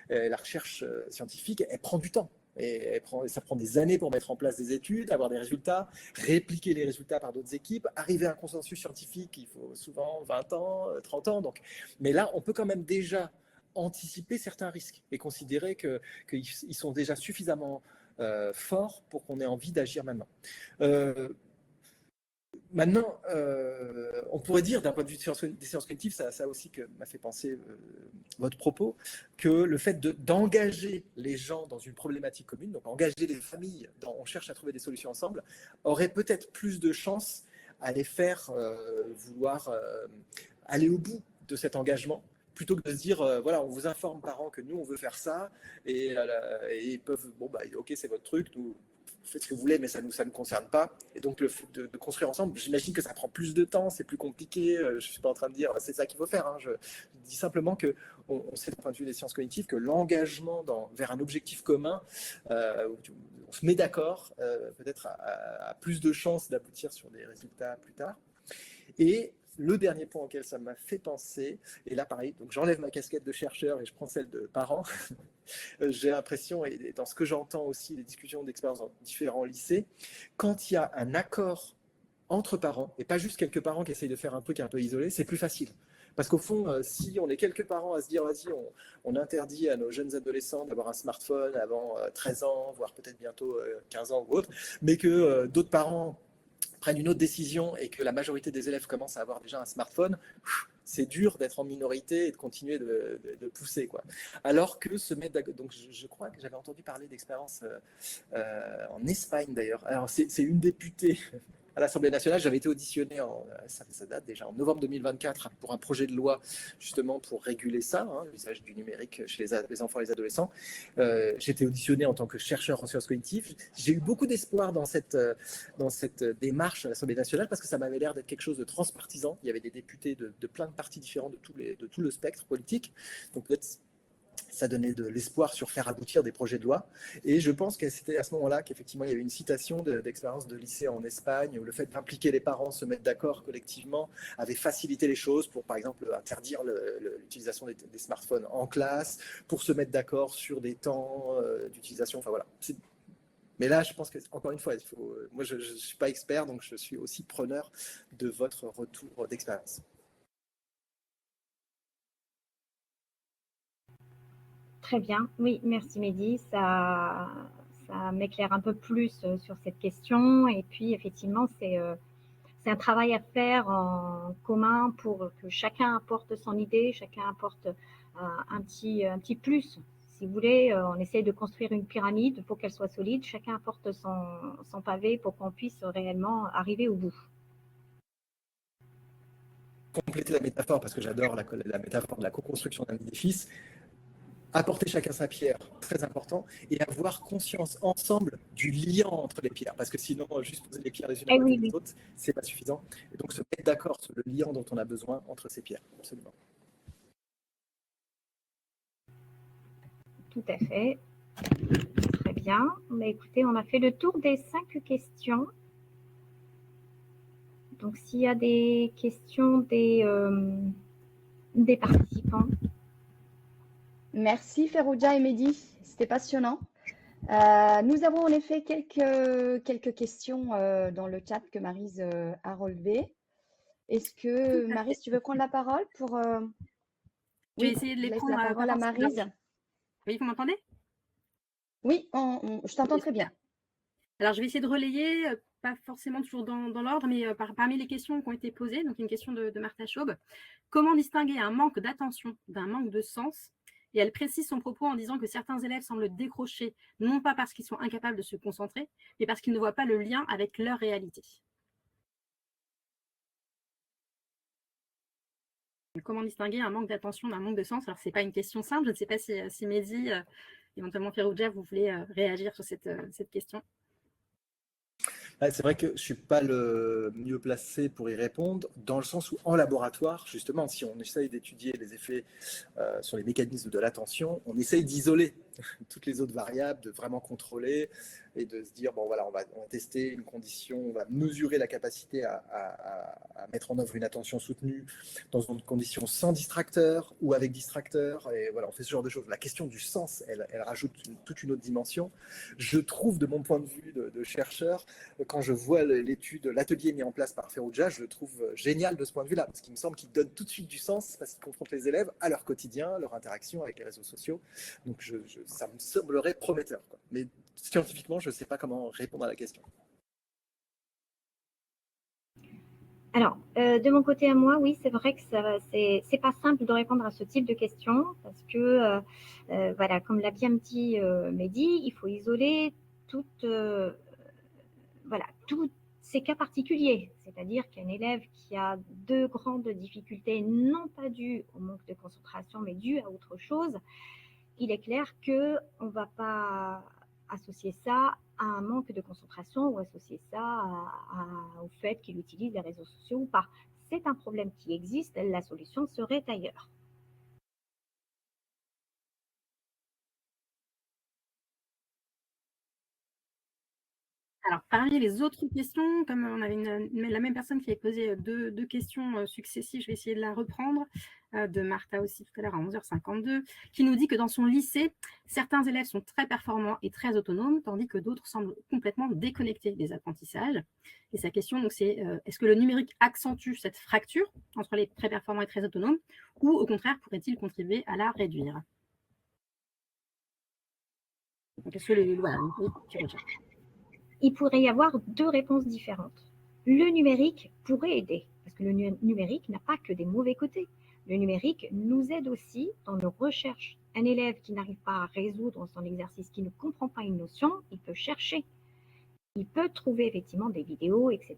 la recherche scientifique, elle prend du temps. Et ça prend des années pour mettre en place des études, avoir des résultats, répliquer les résultats par d'autres équipes, arriver à un consensus scientifique, il faut souvent 20 ans, 30 ans. Donc. Mais là, on peut quand même déjà anticiper certains risques et considérer qu'ils sont déjà suffisamment fort pour qu'on ait envie d'agir maintenant. Maintenant, on pourrait dire, d'un point de vue des sciences cognitives, ça aussi que m'a fait penser votre propos, que le fait d'engager les gens dans une problématique commune, donc engager les familles, on cherche à trouver des solutions ensemble, aurait peut-être plus de chances à les faire vouloir aller au bout de cet engagement, plutôt que de se dire, voilà, on vous informe parents que nous, on veut faire ça, et ils peuvent, bon, bah, ok, c'est votre truc, nous, faites ce que vous voulez, mais ça ne concerne pas. Et donc, le fait de construire ensemble, j'imagine que ça prend plus de temps, c'est plus compliqué. Je ne suis pas en train de dire c'est ça qu'il faut faire. Hein. Je dis simplement qu'on sait, d'un point de vue des sciences cognitives, que l'engagement vers un objectif commun, on se met d'accord, peut-être a plus de chances d'aboutir sur des résultats plus tard. Et le dernier point auquel ça m'a fait penser, et là pareil, donc j'enlève ma casquette de chercheur et je prends celle de parent. J'ai l'impression, et dans ce que j'entends aussi, les discussions d'expériences dans différents lycées, quand il y a un accord entre parents, et pas juste quelques parents qui essayent de faire un truc un peu isolé, c'est plus facile. Parce qu'au fond, si on est quelques parents à se dire, vas-y, on interdit à nos jeunes adolescents d'avoir un smartphone avant 13 ans, voire peut-être bientôt 15 ans ou autre, mais que d'autres parents prennent une autre décision et que la majorité des élèves commencent à avoir déjà un smartphone, c'est dur d'être en minorité et de continuer de pousser, quoi. Alors que se mettre d'accord, donc je crois que j'avais entendu parler d'expériences en Espagne d'ailleurs. Alors c'est une députée à l'Assemblée nationale, j'avais été auditionné, ça date déjà, en novembre 2024 pour un projet de loi justement pour réguler ça, hein, l'usage du numérique chez les enfants et les adolescents. J'étais auditionné en tant que chercheur en sciences cognitives. J'ai eu beaucoup d'espoir dans cette démarche à l'Assemblée nationale parce que ça m'avait l'air d'être quelque chose de transpartisan. Il y avait des députés de plein de partis différents, de tout le spectre politique. Donc peut-être ça donnait de l'espoir sur faire aboutir des projets de loi. Et je pense que c'était à ce moment-là qu'effectivement, il y avait une citation d'expérience de lycée en Espagne où le fait d'impliquer les parents, se mettre d'accord collectivement, avait facilité les choses pour, par exemple, interdire l'utilisation des smartphones en classe, pour se mettre d'accord sur des temps d'utilisation. Enfin voilà. Mais là, je pense que, encore une fois, moi, je ne suis pas expert, donc je suis aussi preneur de votre retour d'expérience. Très bien, oui, merci Mehdi, ça m'éclaire un peu plus sur cette question et puis effectivement c'est un travail à faire en commun pour que chacun apporte son idée, chacun apporte un petit plus. Si vous voulez, on essaie de construire une pyramide pour qu'elle soit solide, chacun apporte son pavé pour qu'on puisse réellement arriver au bout. Compléter la métaphore, parce que j'adore la métaphore de la co-construction d'un édifice, apporter chacun sa pierre, très important, et avoir conscience ensemble du lien entre les pierres, parce que sinon, juste poser les pierres les unes à côté des autres, c'est pas suffisant. Et donc, se mettre d'accord sur le lien dont on a besoin entre ces pierres, absolument. Tout à fait. Très bien. Mais écoutez, on a fait le tour des 5 questions. Donc, s'il y a des questions des participants. Merci Feroudja et Mehdi, c'était passionnant. Nous avons en effet quelques questions dans le chat que Maryse a relevées. Est-ce que Maryse, tu veux prendre la parole pour Je vais essayer de les prendre. La parole à Maryse. Oui, vous m'entendez? Oui, je t'entends très bien. Alors, je vais essayer de relayer, pas forcément toujours dans l'ordre, mais parmi les questions qui ont été posées. Donc, une question de Martha Schaub. Comment distinguer un manque d'attention d'un manque de sens? Et elle précise son propos en disant que certains élèves semblent décrocher, non pas parce qu'ils sont incapables de se concentrer, mais parce qu'ils ne voient pas le lien avec leur réalité. Comment distinguer un manque d'attention d'un manque de sens? Alors, ce n'est pas une question simple. Je ne sais pas si Mehdi, éventuellement Feroudja, vous voulez réagir sur cette question. C'est vrai que je ne suis pas le mieux placé pour y répondre, dans le sens où en laboratoire, justement, si on essaye d'étudier les effets sur les mécanismes de l'attention, on essaye d'isoler toutes les autres variables, de vraiment contrôler et de se dire, bon voilà, on va tester une condition, on va mesurer la capacité à mettre en œuvre une attention soutenue dans une condition sans distracteur ou avec distracteur, et voilà, on fait ce genre de choses. La question du sens, elle rajoute toute une autre dimension. Je trouve, de mon point de vue de chercheur, quand je vois l'étude, l'atelier mis en place par Feroudja, je le trouve génial de ce point de vue-là, parce qu'il me semble qu'il donne tout de suite du sens, parce qu'il confronte les élèves à leur quotidien, leur interaction avec les réseaux sociaux. Donc ça me semblerait prometteur, quoi. Mais scientifiquement, je ne sais pas comment répondre à la question. Alors, de mon côté à moi, oui, c'est vrai que c'est pas simple de répondre à ce type de questions parce que, voilà, comme l'a bien dit Mehdi, il faut isoler voilà, tous ces cas particuliers. C'est-à-dire qu'un élève qui a de grandes difficultés, non pas dues au manque de concentration, mais dues à autre chose, il est clair qu'on ne va pas associer ça à un manque de concentration ou associer ça au fait qu'il utilise les réseaux sociaux ou pas. C'est un problème qui existe, la solution serait ailleurs. Alors, parmi les autres questions, comme on avait la même personne qui avait posé deux questions successives, je vais essayer de la reprendre, de Martha aussi tout à l'heure à 11h52, qui nous dit que dans son lycée, certains élèves sont très performants et très autonomes, tandis que d'autres semblent complètement déconnectés des apprentissages. Et sa question, donc, c'est est-ce que le numérique accentue cette fracture entre les très performants et très autonomes, ou au contraire, pourrait-il contribuer à la réduire? Donc, est-ce que le numérique qui recherche? Il pourrait y avoir deux réponses différentes. Le numérique pourrait aider, parce que le numérique n'a pas que des mauvais côtés. Le numérique nous aide aussi dans nos recherches. Un élève qui n'arrive pas à résoudre son exercice, qui ne comprend pas une notion, il peut chercher. Il peut trouver effectivement des vidéos, etc.,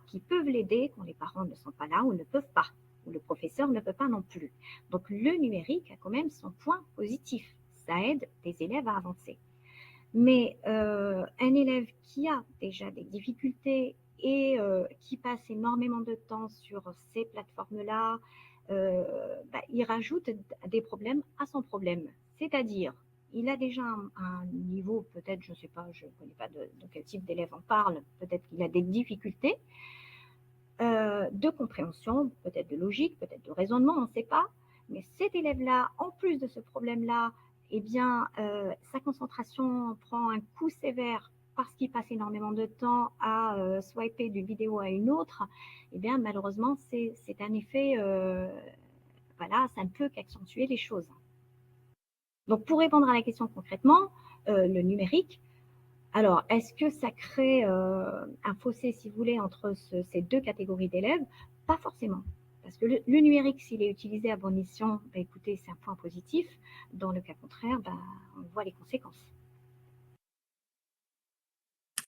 qui peuvent l'aider quand les parents ne sont pas là ou ne peuvent pas, ou le professeur ne peut pas non plus. Donc le numérique a quand même son point positif. Ça aide des élèves à avancer. Mais un élève qui a déjà des difficultés et qui passe énormément de temps sur ces plateformes-là, il rajoute des problèmes à son problème. C'est-à-dire, il a déjà un niveau, peut-être, je ne sais pas, je ne connais pas de quel type d'élève on parle, peut-être qu'il a des difficultés de compréhension, peut-être de logique, peut-être de raisonnement, on ne sait pas. Mais cet élève-là, en plus de ce problème-là, eh bien, sa concentration prend un coup sévère parce qu'il passe énormément de temps à swiper d'une vidéo à une autre. Eh bien, malheureusement, c'est un effet, voilà, ça ne peut qu'accentuer les choses. Donc, pour répondre à la question concrètement, le numérique, alors, est-ce que ça crée un fossé, si vous voulez, entre ces deux catégories d'élèves? Pas forcément. Parce que le numérique, s'il est utilisé à bon escient, écoutez, c'est un point positif. Dans le cas contraire, on voit les conséquences.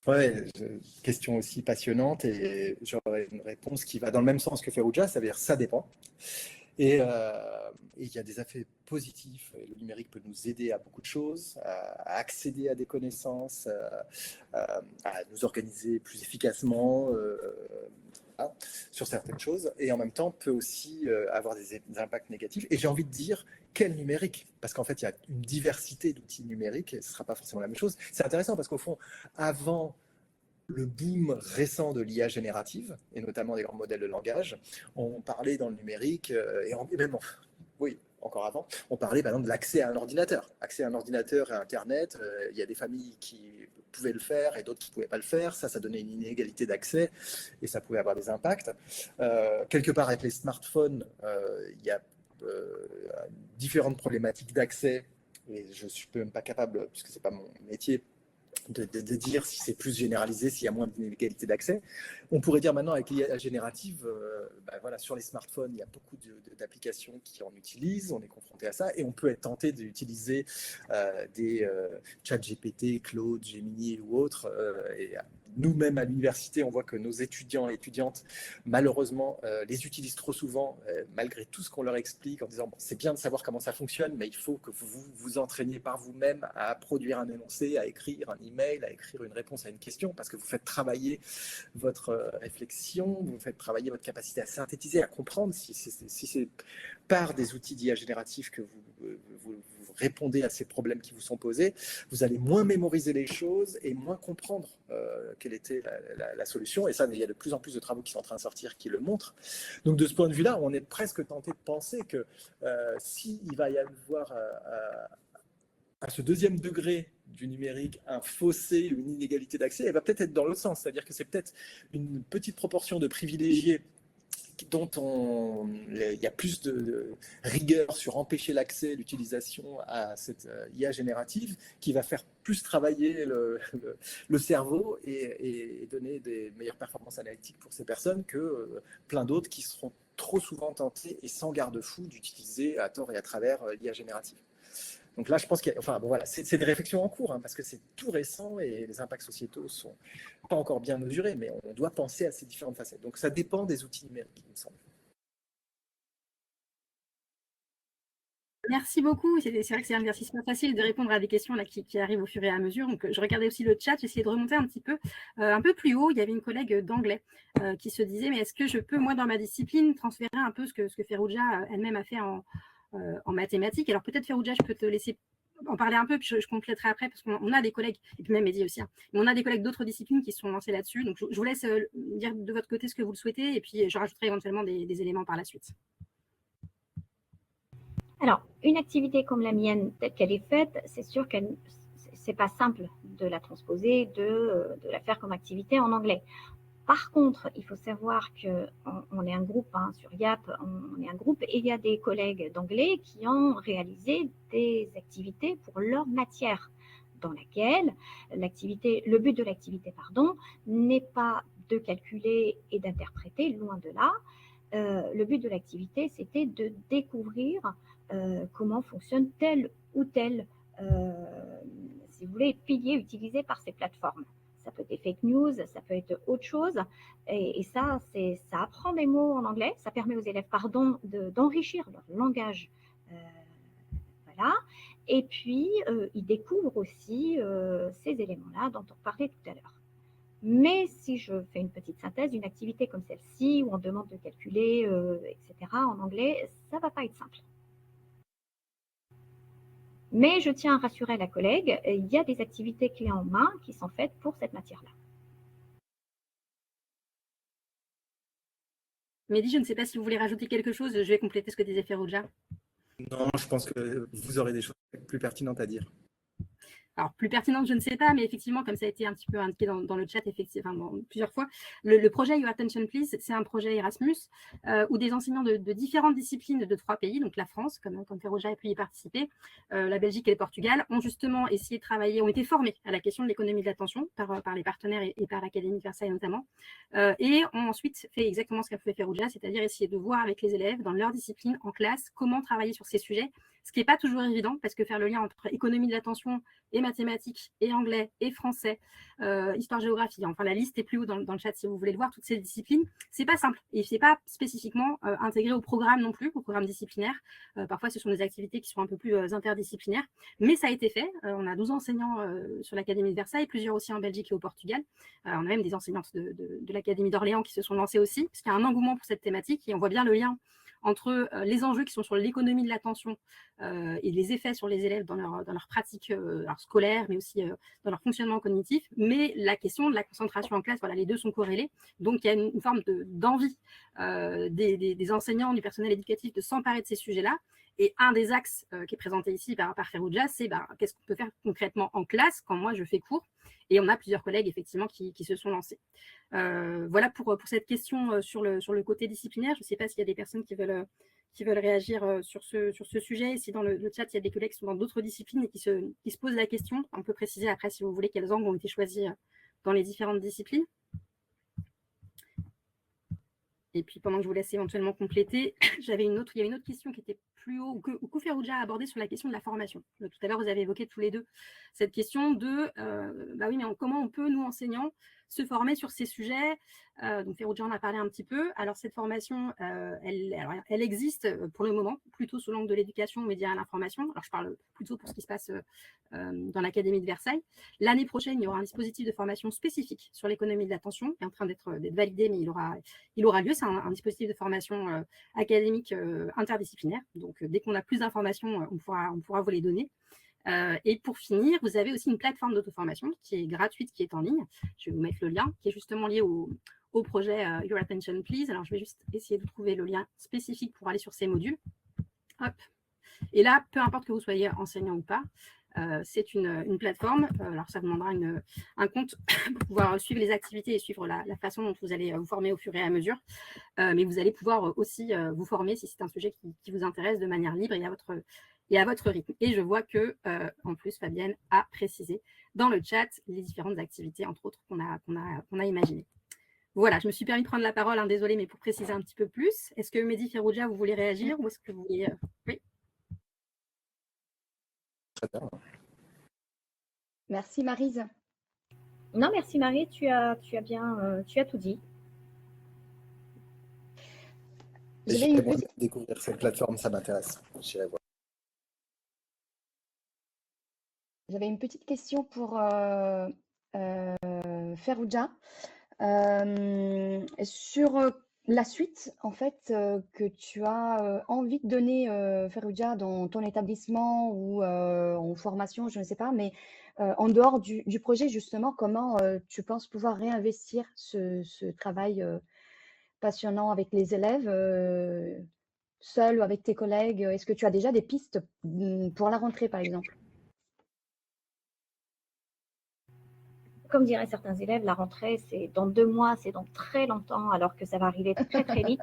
Ouais, question aussi passionnante et j'aurais une réponse qui va dans le même sens que Ferrugia, ça veut dire ça dépend. Et il y a des effets positifs. Le numérique peut nous aider à beaucoup de choses, à accéder à des connaissances, à nous organiser plus efficacement sur certaines choses. Et en même temps, peut aussi avoir des impacts négatifs. Et j'ai envie de dire, quel numérique? Parce qu'en fait, il y a une diversité d'outils numériques et ce ne sera pas forcément la même chose. C'est intéressant parce qu'au fond, avant le boom récent de l'IA générative, et notamment des grands modèles de langage, on parlait dans le numérique, et même, oui, encore avant, on parlait par exemple de l'accès à un ordinateur. Accès à un ordinateur et à Internet, il y a des familles qui pouvaient le faire et d'autres qui ne pouvaient pas le faire. Ça donnait une inégalité d'accès et ça pouvait avoir des impacts. Quelque part, avec les smartphones, il y a différentes problématiques d'accès, et je ne suis même pas capable, puisque ce n'est pas mon métier, de dire si c'est plus généralisé, s'il y a moins d'inégalité d'accès. On pourrait dire maintenant avec l'IA générative, voilà, sur les smartphones, il y a beaucoup d'applications qui en utilisent, on est confronté à ça, et on peut être tenté d'utiliser des chat GPT, Claude, Gemini ou autres. Et nous-mêmes à l'université, on voit que nos étudiants et étudiantes, malheureusement, les utilisent trop souvent, malgré tout ce qu'on leur explique, en disant bon, c'est bien de savoir comment ça fonctionne, mais il faut que vous vous entraîniez par vous-même à produire un énoncé, à écrire un email, à écrire une réponse à une question, parce que vous faites travailler votre réflexion, vous faites travailler votre capacité à synthétiser, à comprendre. Si c'est par des outils d'IA génératifs que vous répondez à ces problèmes qui vous sont posés, vous allez moins mémoriser les choses et moins comprendre quelle était la solution. Et ça, il y a de plus en plus de travaux qui sont en train de sortir qui le montrent. Donc de ce point de vue-là, on est presque tenté de penser que s'il va y avoir à ce deuxième degré du numérique un fossé, une inégalité d'accès, elle va peut-être être dans l'autre sens. C'est-à-dire que c'est peut-être une petite proportion de privilégiés il y a plus de rigueur sur empêcher l'accès, l'utilisation à cette IA générative, qui va faire plus travailler le cerveau et donner des meilleures performances analytiques pour ces personnes que plein d'autres qui seront trop souvent tentés et sans garde-fou d'utiliser à tort et à travers l'IA générative. Donc là, je pense qu'il y a, enfin, bon, voilà, c'est des réflexions en cours, hein, parce que c'est tout récent et les impacts sociétaux ne sont pas encore bien mesurés, mais on doit penser à ces différentes facettes. Donc ça dépend des outils numériques, il me semble. Merci beaucoup. C'est vrai que c'est un exercice pas facile de répondre à des questions là, qui arrivent au fur et à mesure. Donc, je regardais aussi le chat, j'essayais de remonter un peu plus haut. Il y avait une collègue d'anglais qui se disait, mais est-ce que je peux, moi, dans ma discipline, transférer un peu ce que Ferrugia elle-même a fait en mathématiques? Alors, peut-être, Ferrugia, je peux te laisser en parler un peu, puis je compléterai après, parce qu'on a des collègues, et puis même Mehdi aussi, hein, mais on a des collègues d'autres disciplines qui se sont lancés là-dessus. Donc, je vous laisse dire de votre côté ce que vous le souhaitez, et puis je rajouterai éventuellement des éléments par la suite. Alors, une activité comme la mienne, telle qu'elle est faite, c'est sûr que c'est pas simple de la transposer, de la faire comme activité en anglais. Par contre, il faut savoir qu'on est un groupe, hein, sur YAP, on est un groupe et il y a des collègues d'anglais qui ont réalisé des activités pour leur matière, dans laquelle le but de l'activité, n'est pas de calculer et d'interpréter, loin de là. Le but de l'activité, c'était de découvrir comment fonctionne tel ou tel, si vous voulez, pilier utilisé par ces plateformes. Ça peut être des fake news, ça peut être autre chose. Et ça apprend des mots en anglais, ça permet aux élèves, d'enrichir leur langage. Voilà. Et puis, ils découvrent aussi ces éléments-là dont on parlait tout à l'heure. Mais si je fais une petite synthèse, une activité comme celle-ci, où on demande de calculer, etc., en anglais, ça ne va pas être simple. Mais je tiens à rassurer la collègue, il y a des activités clés en main qui sont faites pour cette matière-là. Mehdi, je ne sais pas si vous voulez rajouter quelque chose, je vais compléter ce que disait Ferrugia. Non, je pense que vous aurez des choses plus pertinentes à dire. Alors, plus pertinente, je ne sais pas, mais effectivement, comme ça a été un petit peu indiqué dans le chat, effectivement, plusieurs fois, le projet Your Attention Please, c'est un projet Erasmus où des enseignants de différentes disciplines de 3 pays, donc la France, comme Ferrugia a pu y participer, la Belgique et le Portugal, ont justement essayé de travailler, ont été formés à la question de l'économie de l'attention par les partenaires et par l'Académie de Versailles notamment, et ont ensuite fait exactement ce qu'a fait Ferrugia, c'est-à-dire essayer de voir avec les élèves dans leur discipline en classe comment travailler sur ces sujets, ce qui n'est pas toujours évident parce que faire le lien entre économie de l'attention et mathématiques, et anglais, et français, histoire-géographie, enfin la liste est plus haut dans le chat si vous voulez le voir, toutes ces disciplines, c'est pas simple, et c'est pas spécifiquement intégré au programme non plus, au programme disciplinaire, parfois ce sont des activités qui sont un peu plus interdisciplinaires, mais ça a été fait, on a 12 enseignants sur l'Académie de Versailles, plusieurs aussi en Belgique et au Portugal, on a même des enseignantes de l'Académie d'Orléans qui se sont lancées aussi, parce qu'il y a un engouement pour cette thématique, et on voit bien le lien entre les enjeux qui sont sur l'économie de l'attention et les effets sur les élèves dans leur pratique scolaire, mais aussi dans leur fonctionnement cognitif. Mais la question de la concentration en classe, voilà, les deux sont corrélés. Donc, il y a une forme d'envie des enseignants, du personnel éducatif de s'emparer de ces sujets-là. Et un des axes qui est présenté ici par Ferrugia, c'est qu'est-ce qu'on peut faire concrètement en classe quand moi je fais cours. Et on a plusieurs collègues effectivement qui se sont lancés. Voilà pour cette question sur le côté disciplinaire. Je ne sais pas s'il y a des personnes qui veulent réagir sur ce sujet. Et si dans le chat, il y a des collègues qui sont dans d'autres disciplines et qui se posent la question, on peut préciser après, si vous voulez, quels angles ont été choisis dans les différentes disciplines. Et puis, pendant que je vous laisse éventuellement compléter, il y avait une autre question qui était plus haut, ou que Ferrugia a abordé sur la question de la formation. Tout à l'heure, vous avez évoqué tous les deux cette question de, oui, mais comment on peut, nous, enseignants, se former sur ces sujets. Donc, Ferrugia en a parlé un petit peu. Alors, cette formation, elle existe pour le moment, plutôt sous l'angle de l'éducation aux médias à l'information. Alors, je parle plutôt pour ce qui se passe dans l'Académie de Versailles. L'année prochaine, il y aura un dispositif de formation spécifique sur l'économie de l'attention, qui est en train d'être validé, mais il aura lieu. C'est un dispositif de formation académique interdisciplinaire. Donc, dès qu'on a plus d'informations, on pourra vous les donner. Et pour finir, vous avez aussi une plateforme d'auto-formation qui est gratuite, qui est en ligne. Je vais vous mettre le lien, qui est justement lié au projet Your Attention Please. Alors, je vais juste essayer de trouver le lien spécifique pour aller sur ces modules. Hop. Et là, peu importe que vous soyez enseignant ou pas, C'est une plateforme. Alors, ça vous demandera un compte pour pouvoir suivre les activités et suivre la façon dont vous allez vous former au fur et à mesure. Mais vous allez pouvoir aussi vous former si c'est un sujet qui vous intéresse de manière libre et à votre rythme. Et je vois que, en plus, Fabienne a précisé dans le chat les différentes activités, entre autres, qu'on a imaginées. Voilà, je me suis permis de prendre la parole, hein, désolée, mais pour préciser un petit peu plus. Est-ce que Mehdi Ferrugia, vous voulez réagir ou est-ce que vous voulez… Oui. Très bien. Merci Maryse. Non, merci Marie, tu as tout dit. J'irai moi découvrir cette plateforme, ça m'intéresse. J'irai voir. J'avais une petite question pour Ferrugia sur la suite en fait que tu as envie de donner Ferrugia dans ton établissement ou en formation, je ne sais pas, mais en dehors du projet justement, comment tu penses pouvoir réinvestir ce travail passionnant avec les élèves seul ou avec tes collègues? Est-ce que tu as déjà des pistes pour la rentrée par exemple? Comme diraient certains élèves, la rentrée, c'est dans 2 mois, c'est dans très longtemps, alors que ça va arriver très, très vite.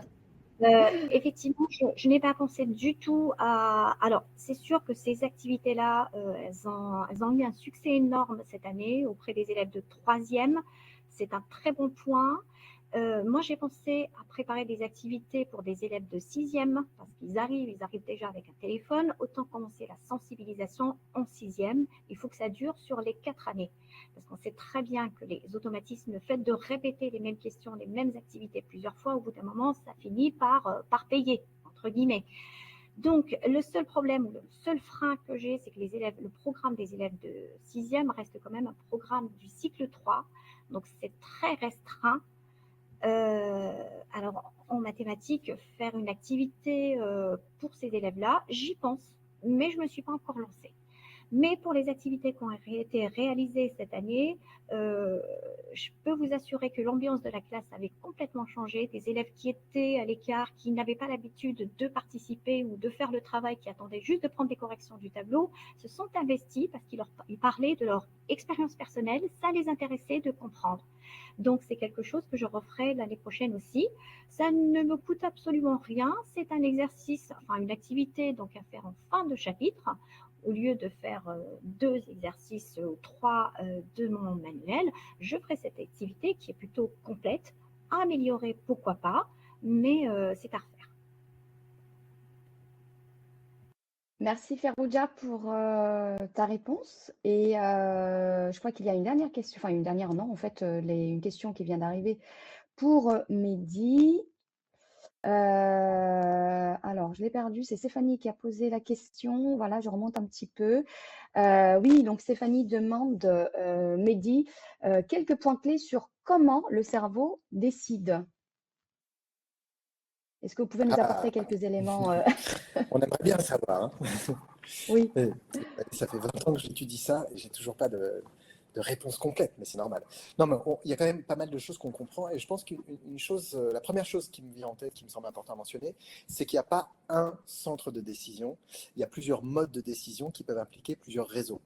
Effectivement, je n'ai pas pensé du tout à… Alors, c'est sûr que ces activités-là, elles ont eu un succès énorme cette année auprès des élèves de 3e. C'est un très bon point. Moi, j'ai pensé à préparer des activités pour des élèves de 6e, parce qu'ils arrivent déjà avec un téléphone. Autant commencer la sensibilisation en 6e. Il faut que ça dure sur les 4 années. Parce qu'on sait très bien que les automatismes, le fait de répéter les mêmes questions, les mêmes activités plusieurs fois, au bout d'un moment, ça finit par payer, entre guillemets. Donc, le seul problème ou le seul frein que j'ai, c'est que le programme des élèves de 6e reste quand même un programme du cycle 3. Donc, c'est très restreint. Alors, en mathématiques, faire une activité pour ces élèves-là, j'y pense, mais je ne me suis pas encore lancée. Mais pour les activités qui ont été réalisées cette année, je peux vous assurer que l'ambiance de la classe avait complètement changé. Des élèves qui étaient à l'écart, qui n'avaient pas l'habitude de participer ou de faire le travail, qui attendaient juste de prendre des corrections du tableau, se sont investis parce qu'ils parlaient de leur expérience personnelle. Ça les intéressait de comprendre. Donc, c'est quelque chose que je referai l'année prochaine aussi. Ça ne me coûte absolument rien. C'est un exercice, enfin une activité donc à faire en fin de chapitre. Au lieu de faire 2 exercices ou 3 de mon manuel, je ferai cette activité qui est plutôt complète, à améliorer pourquoi pas, mais c'est à refaire. Merci Ferrugia pour ta réponse. Et je crois qu'il y a une dernière question, enfin une dernière non, en fait, une question qui vient d'arriver pour Mehdi. Alors, je l'ai perdu, c'est Stéphanie qui a posé la question. Voilà, je remonte un petit peu. Oui, donc Stéphanie demande, Mehdi, quelques points clés sur comment le cerveau décide. Est-ce que vous pouvez nous apporter quelques éléments On aimerait bien savoir. Hein. Oui. Ça fait 20 ans que j'étudie ça et j'ai toujours pas de réponse complète, mais c'est normal. Non, mais il y a quand même pas mal de choses qu'on comprend et je pense qu'une chose, la première chose qui me vient en tête, qui me semble important à mentionner, c'est qu'il n'y a pas un centre de décision, il y a plusieurs modes de décision qui peuvent impliquer plusieurs réseaux.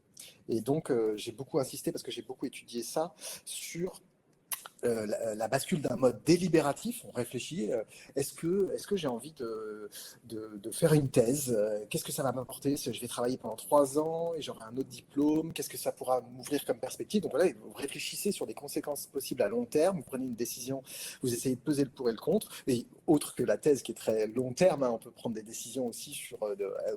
Et donc, j'ai beaucoup insisté parce que j'ai beaucoup étudié ça sur la bascule d'un mode délibératif. On réfléchit, est-ce que j'ai envie de faire une thèse? Qu'est-ce que ça va m'apporter? Je vais travailler pendant 3 ans et j'aurai un autre diplôme. Qu'est-ce que ça pourra m'ouvrir comme perspective? Donc voilà, vous réfléchissez sur des conséquences possibles à long terme. Vous prenez une décision, vous essayez de peser le pour et le contre. Et autre que la thèse qui est très long terme, hein, on peut prendre des décisions aussi sur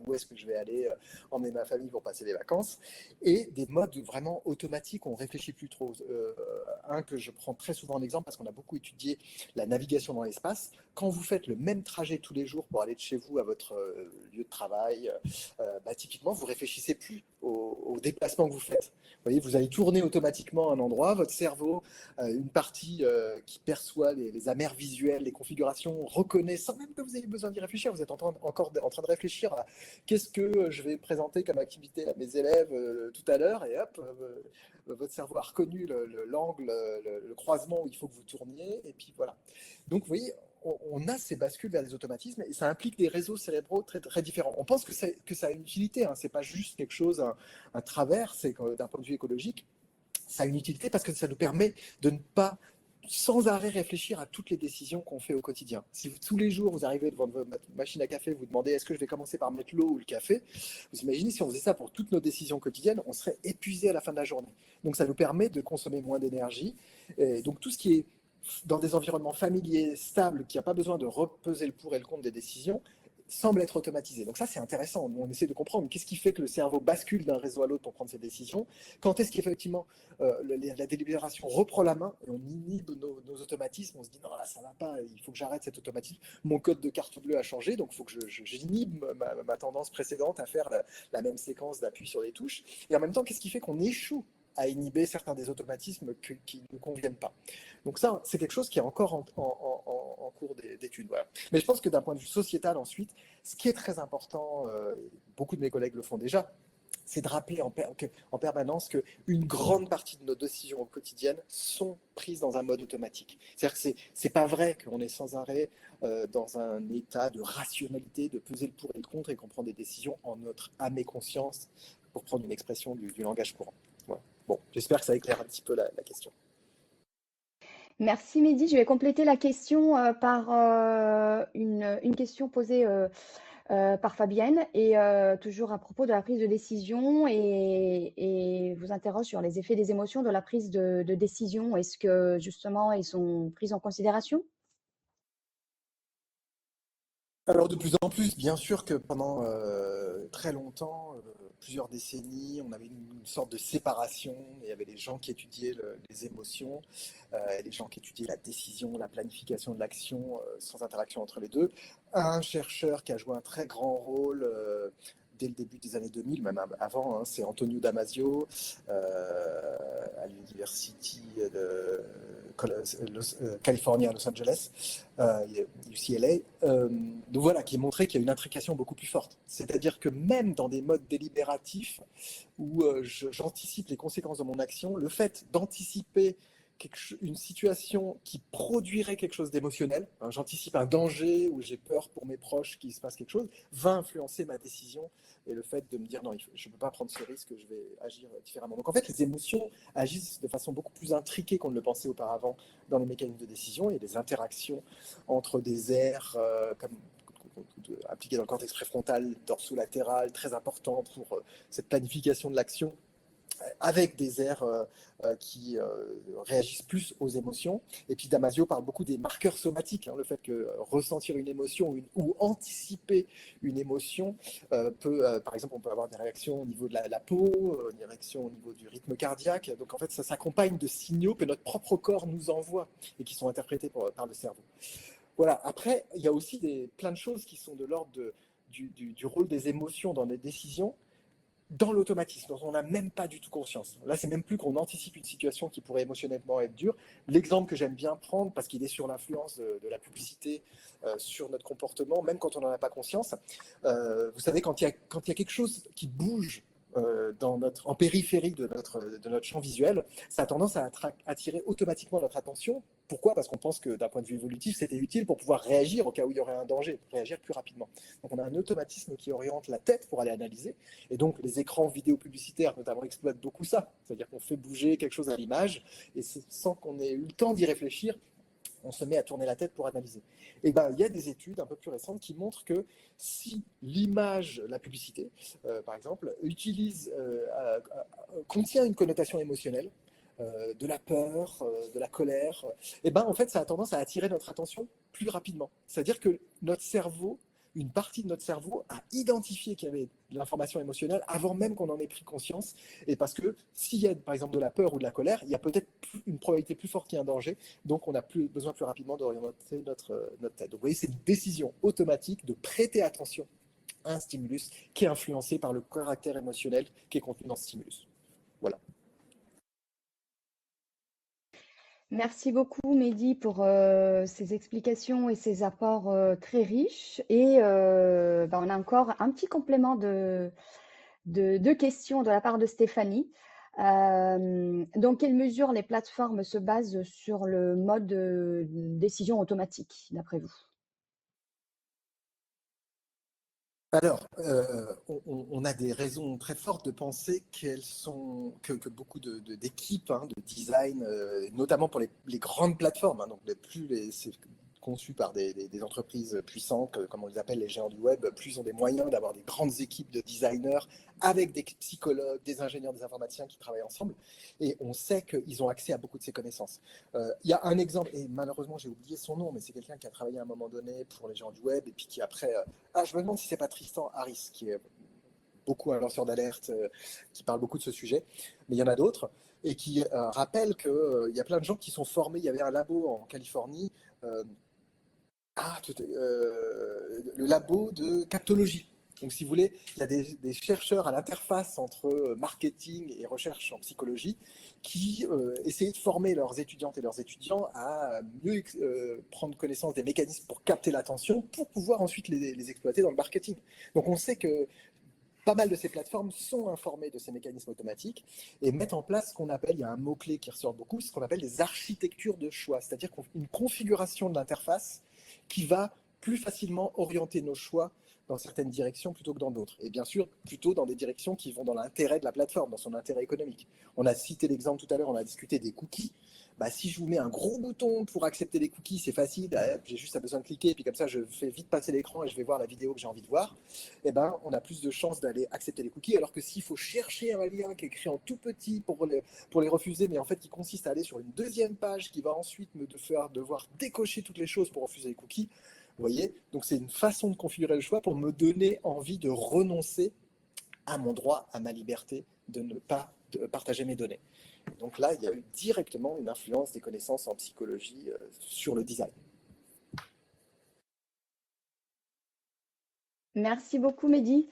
où est-ce que je vais aller emmener ma famille pour passer les vacances. Et des modes vraiment automatiques, on ne réfléchit plus trop. Un que je prends très souvent en exemple parce qu'on a beaucoup étudié la navigation dans l'espace. Quand vous faites le même trajet tous les jours pour aller de chez vous à votre lieu de travail, typiquement, vous réfléchissez plus au déplacement que vous faites. Vous voyez, vous allez tourner automatiquement à un endroit, votre cerveau, une partie qui perçoit les amers visuels, les configurations reconnaît, sans même que vous ayez besoin d'y réfléchir, vous êtes encore en train de réfléchir à qu'est-ce que je vais présenter comme activité à mes élèves tout à l'heure, et hop, votre cerveau a reconnu l'angle, le croisement où il faut que vous tourniez, et puis voilà. Donc vous voyez, on a ces bascules vers les automatismes, et ça implique des réseaux cérébraux très, très différents. On pense que ça a une utilité, hein, c'est pas juste quelque chose, un travers, c'est d'un point de vue écologique, ça a une utilité parce que ça nous permet de ne pas sans arrêt réfléchir à toutes les décisions qu'on fait au quotidien. Si tous les jours, vous arrivez devant votre machine à café, vous demandez est-ce que je vais commencer par mettre l'eau ou le café, vous imaginez si on faisait ça pour toutes nos décisions quotidiennes, on serait épuisé à la fin de la journée. Donc ça nous permet de consommer moins d'énergie. Et donc tout ce qui est dans des environnements familiers, stables, qui n'a pas besoin de repeser le pour et le contre des décisions, semble être automatisé. Donc ça, c'est intéressant. On essaie de comprendre qu'est-ce qui fait que le cerveau bascule d'un réseau à l'autre pour prendre ses décisions. Quand est-ce qu'effectivement la délibération reprend la main et on inhibe nos automatismes. On se dit non, là, ça va pas, il faut que j'arrête cet automatisme. Mon code de carte bleue a changé, donc il faut que j'inhibe ma tendance précédente à faire la même séquence d'appui sur les touches. Et en même temps, qu'est-ce qui fait qu'on échoue à inhiber certains des automatismes qui ne nous conviennent pas. Donc ça, c'est quelque chose qui est encore en cours d'études. Voilà. Mais je pense que d'un point de vue sociétal, ensuite, ce qui est très important, beaucoup de mes collègues le font déjà, c'est de rappeler en permanence qu'une grande partie de nos décisions quotidiennes sont prises dans un mode automatique. C'est-à-dire que c'est pas vrai qu'on est sans arrêt dans un état de rationalité, de peser le pour et le contre, et qu'on prend des décisions en notre âme et conscience, pour prendre une expression du langage courant. Voilà. Bon, j'espère que ça éclaire un petit peu la question. Merci Mehdi. Je vais compléter la question par une question posée par Fabienne, et toujours à propos de la prise de décision, et vous interroge sur les effets des émotions de la prise de décision. Est-ce que justement ils sont pris en considération? Alors de plus en plus, bien sûr que pendant très longtemps, plusieurs décennies, on avait une sorte de séparation. Il y avait les gens qui étudiaient les émotions, et les gens qui étudiaient la décision, la planification de l'action, sans interaction entre les deux. Un chercheur qui a joué un très grand rôle dès le début des années 2000, même avant, hein, c'est Antonio Damasio, à l'University de Californie à Los Angeles, UCLA. Donc voilà, qui montré qu'il y a une intrication beaucoup plus forte. C'est-à-dire que même dans des modes délibératifs où j'anticipe les conséquences de mon action, le fait d'anticiper une situation qui produirait quelque chose d'émotionnel, hein, j'anticipe un danger ou j'ai peur pour mes proches qu'il se passe quelque chose, va influencer ma décision, et le fait de me dire non, je ne peux pas prendre ce risque, je vais agir différemment. Donc en fait, les émotions agissent de façon beaucoup plus intriquée qu'on ne le pensait auparavant dans les mécanismes de décision. Il y a des interactions entre des aires appliquées dans le cortex préfrontal, dorsolatéral, très importantes pour cette planification de l'action, avec des aires qui réagissent plus aux émotions. Et puis Damasio parle beaucoup des marqueurs somatiques, hein, le fait que ressentir une émotion ou anticiper une émotion par exemple, on peut avoir des réactions au niveau de la peau, des réactions au niveau du rythme cardiaque. Donc en fait, ça s'accompagne de signaux que notre propre corps nous envoie et qui sont interprétés par le cerveau. Voilà. Après, il y a aussi plein de choses qui sont de l'ordre du rôle des émotions dans les décisions, dans l'automatisme, dont on n'a même pas du tout conscience. Là, c'est même plus qu'on anticipe une situation qui pourrait émotionnellement être dure. L'exemple que j'aime bien prendre, parce qu'il est sur l'influence de la publicité sur notre comportement, même quand on n'en a pas conscience, vous savez, quand il y a quelque chose qui bouge en périphérie de notre champ visuel, ça a tendance à attirer automatiquement notre attention. Pourquoi? Parce qu'on pense que d'un point de vue évolutif, c'était utile pour pouvoir réagir au cas où il y aurait un danger, réagir plus rapidement. Donc on a un automatisme qui oriente la tête pour aller analyser. Et donc les écrans vidéo publicitaires notamment exploitent beaucoup ça. C'est-à-dire qu'on fait bouger quelque chose à l'image, et sans qu'on ait eu le temps d'y réfléchir, on se met à tourner la tête pour analyser. Et ben, il y a des études un peu plus récentes qui montrent que si l'image, la publicité, par exemple, contient une connotation émotionnelle, de la peur, de la colère, et ben en fait, ça a tendance à attirer notre attention plus rapidement. C'est-à-dire que notre cerveau, une partie de notre cerveau a identifié qu'il y avait de l'information émotionnelle avant même qu'on en ait pris conscience. Et parce que s'il y a par exemple de la peur ou de la colère, il y a peut-être une probabilité plus forte qu'il y ait un danger. Donc on a besoin plus rapidement d'orienter notre tête. Donc vous voyez, c'est une décision automatique de prêter attention à un stimulus qui est influencé par le caractère émotionnel qui est contenu dans ce stimulus. Voilà. Merci beaucoup, Mehdi, pour ces explications et ces apports très riches. Et on a encore un petit complément de questions de la part de Stéphanie. Dans quelle mesure les plateformes se basent sur le mode de décision automatique, d'après vous? Alors, on a des raisons très fortes de penser que beaucoup d'équipes de design, notamment pour les grandes plateformes, donc c'est conçu par des entreprises puissantes, comme on les appelle les géants du web, plus ils ont des moyens d'avoir des grandes équipes de designers avec des psychologues, des ingénieurs, des informaticiens qui travaillent ensemble. Et on sait qu'ils ont accès à beaucoup de ces connaissances. Il y a un exemple, et malheureusement j'ai oublié son nom, mais c'est quelqu'un qui a travaillé à un moment donné pour les géants du web, et puis qui après... je me demande si c'est pas Tristan Harris, qui est beaucoup un lanceur d'alerte, qui parle beaucoup de ce sujet, mais il y en a d'autres, et qui rappelle qu'il y a plein de gens qui sont formés. Il y avait un labo en Californie, le labo de captologie. Donc, si vous voulez, il y a des chercheurs à l'interface entre marketing et recherche en psychologie qui essayaient de former leurs étudiantes et leurs étudiants à mieux prendre connaissance des mécanismes pour capter l'attention, pour pouvoir ensuite les exploiter dans le marketing. Donc, on sait que pas mal de ces plateformes sont informées de ces mécanismes automatiques et mettent en place ce qu'on appelle, il y a un mot-clé qui ressort beaucoup, ce qu'on appelle des architectures de choix, c'est-à-dire une configuration de l'interface qui va plus facilement orienter nos choix dans certaines directions plutôt que dans d'autres. Et bien sûr, plutôt dans des directions qui vont dans l'intérêt de la plateforme, dans son intérêt économique. On a cité l'exemple tout à l'heure, on a discuté des cookies. Si je vous mets un gros bouton pour accepter les cookies, c'est facile, j'ai juste besoin de cliquer, et puis comme ça, je fais vite passer l'écran et je vais voir la vidéo que j'ai envie de voir. On a plus de chances d'aller accepter les cookies, alors que s'il faut chercher un lien qui est écrit en tout petit pour les refuser, mais en fait qui consiste à aller sur une deuxième page qui va ensuite me faire devoir décocher toutes les choses pour refuser les cookies, vous voyez, donc c'est une façon de configurer le choix pour me donner envie de renoncer à mon droit, à ma liberté de ne pas partager mes données. Donc là, il y a eu directement une influence des connaissances en psychologie sur le design. Merci beaucoup, Mehdi.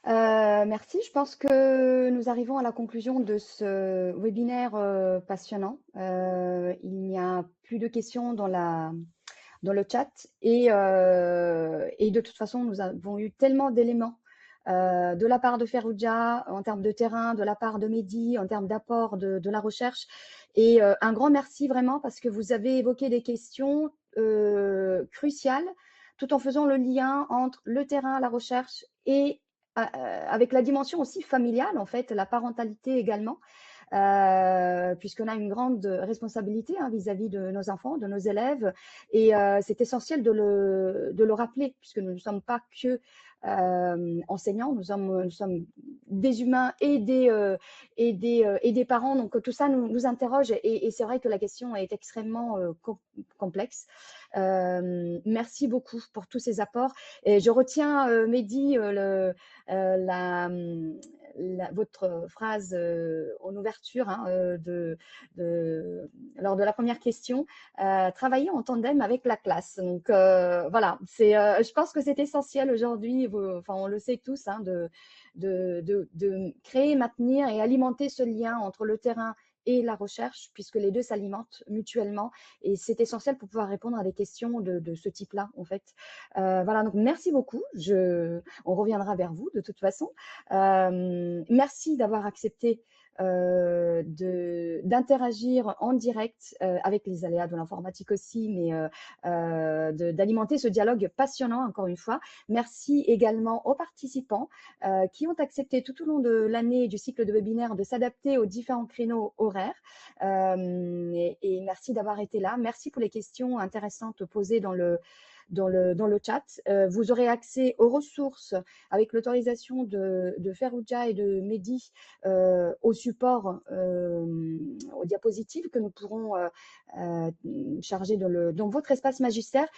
Merci. Je pense que nous arrivons à la conclusion de ce webinaire passionnant. Il n'y a plus de questions dans le chat et de toute façon, nous avons eu tellement d'éléments de la part de Ferrugia en termes de terrain, de la part de Mehdi en termes d'apport de la recherche. Et un grand merci vraiment parce que vous avez évoqué des questions cruciales tout en faisant le lien entre le terrain, la recherche et avec la dimension aussi familiale, en fait, la parentalité également, puisqu'on a une grande responsabilité vis-à-vis de nos enfants, de nos élèves, et c'est essentiel de le rappeler, puisque nous ne sommes pas que enseignants, nous sommes des humains et des parents, donc tout ça nous interroge, et c'est vrai que la question est extrêmement complexe. Merci beaucoup pour tous ces apports. Et je retiens, Mehdi, votre phrase en ouverture lors de la première question, travailler en tandem avec la classe. Donc voilà, je pense que c'est essentiel aujourd'hui, enfin on le sait tous, de créer, maintenir et alimenter ce lien entre le terrain et la recherche, puisque les deux s'alimentent mutuellement, et c'est essentiel pour pouvoir répondre à des questions de ce type-là, en fait. Voilà, donc merci beaucoup. On reviendra vers vous de toute façon. Merci d'avoir accepté d'interagir en direct avec les aléas de l'informatique aussi, mais d'alimenter ce dialogue passionnant, encore une fois. Merci également aux participants qui ont accepté tout au long de l'année du cycle de webinaire de s'adapter aux différents créneaux horaires. Et merci d'avoir été là. Merci pour les questions intéressantes posées dans le chat. Vous aurez accès aux ressources avec l'autorisation de Ferrugia et de Mehdi au support, aux diapositives que nous pourrons charger dans votre espace magistère.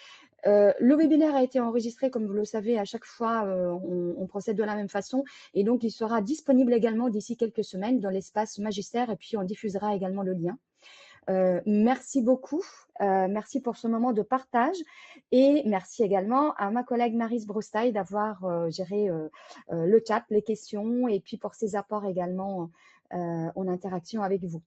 Le webinaire a été enregistré, comme vous le savez, à chaque fois, on procède de la même façon, et donc il sera disponible également d'ici quelques semaines dans l'espace magistère, et puis on diffusera également le lien. Merci beaucoup, merci pour ce moment de partage, et merci également à ma collègue Maryse Brostaille d'avoir géré le chat, les questions, et puis pour ses apports également en interaction avec vous.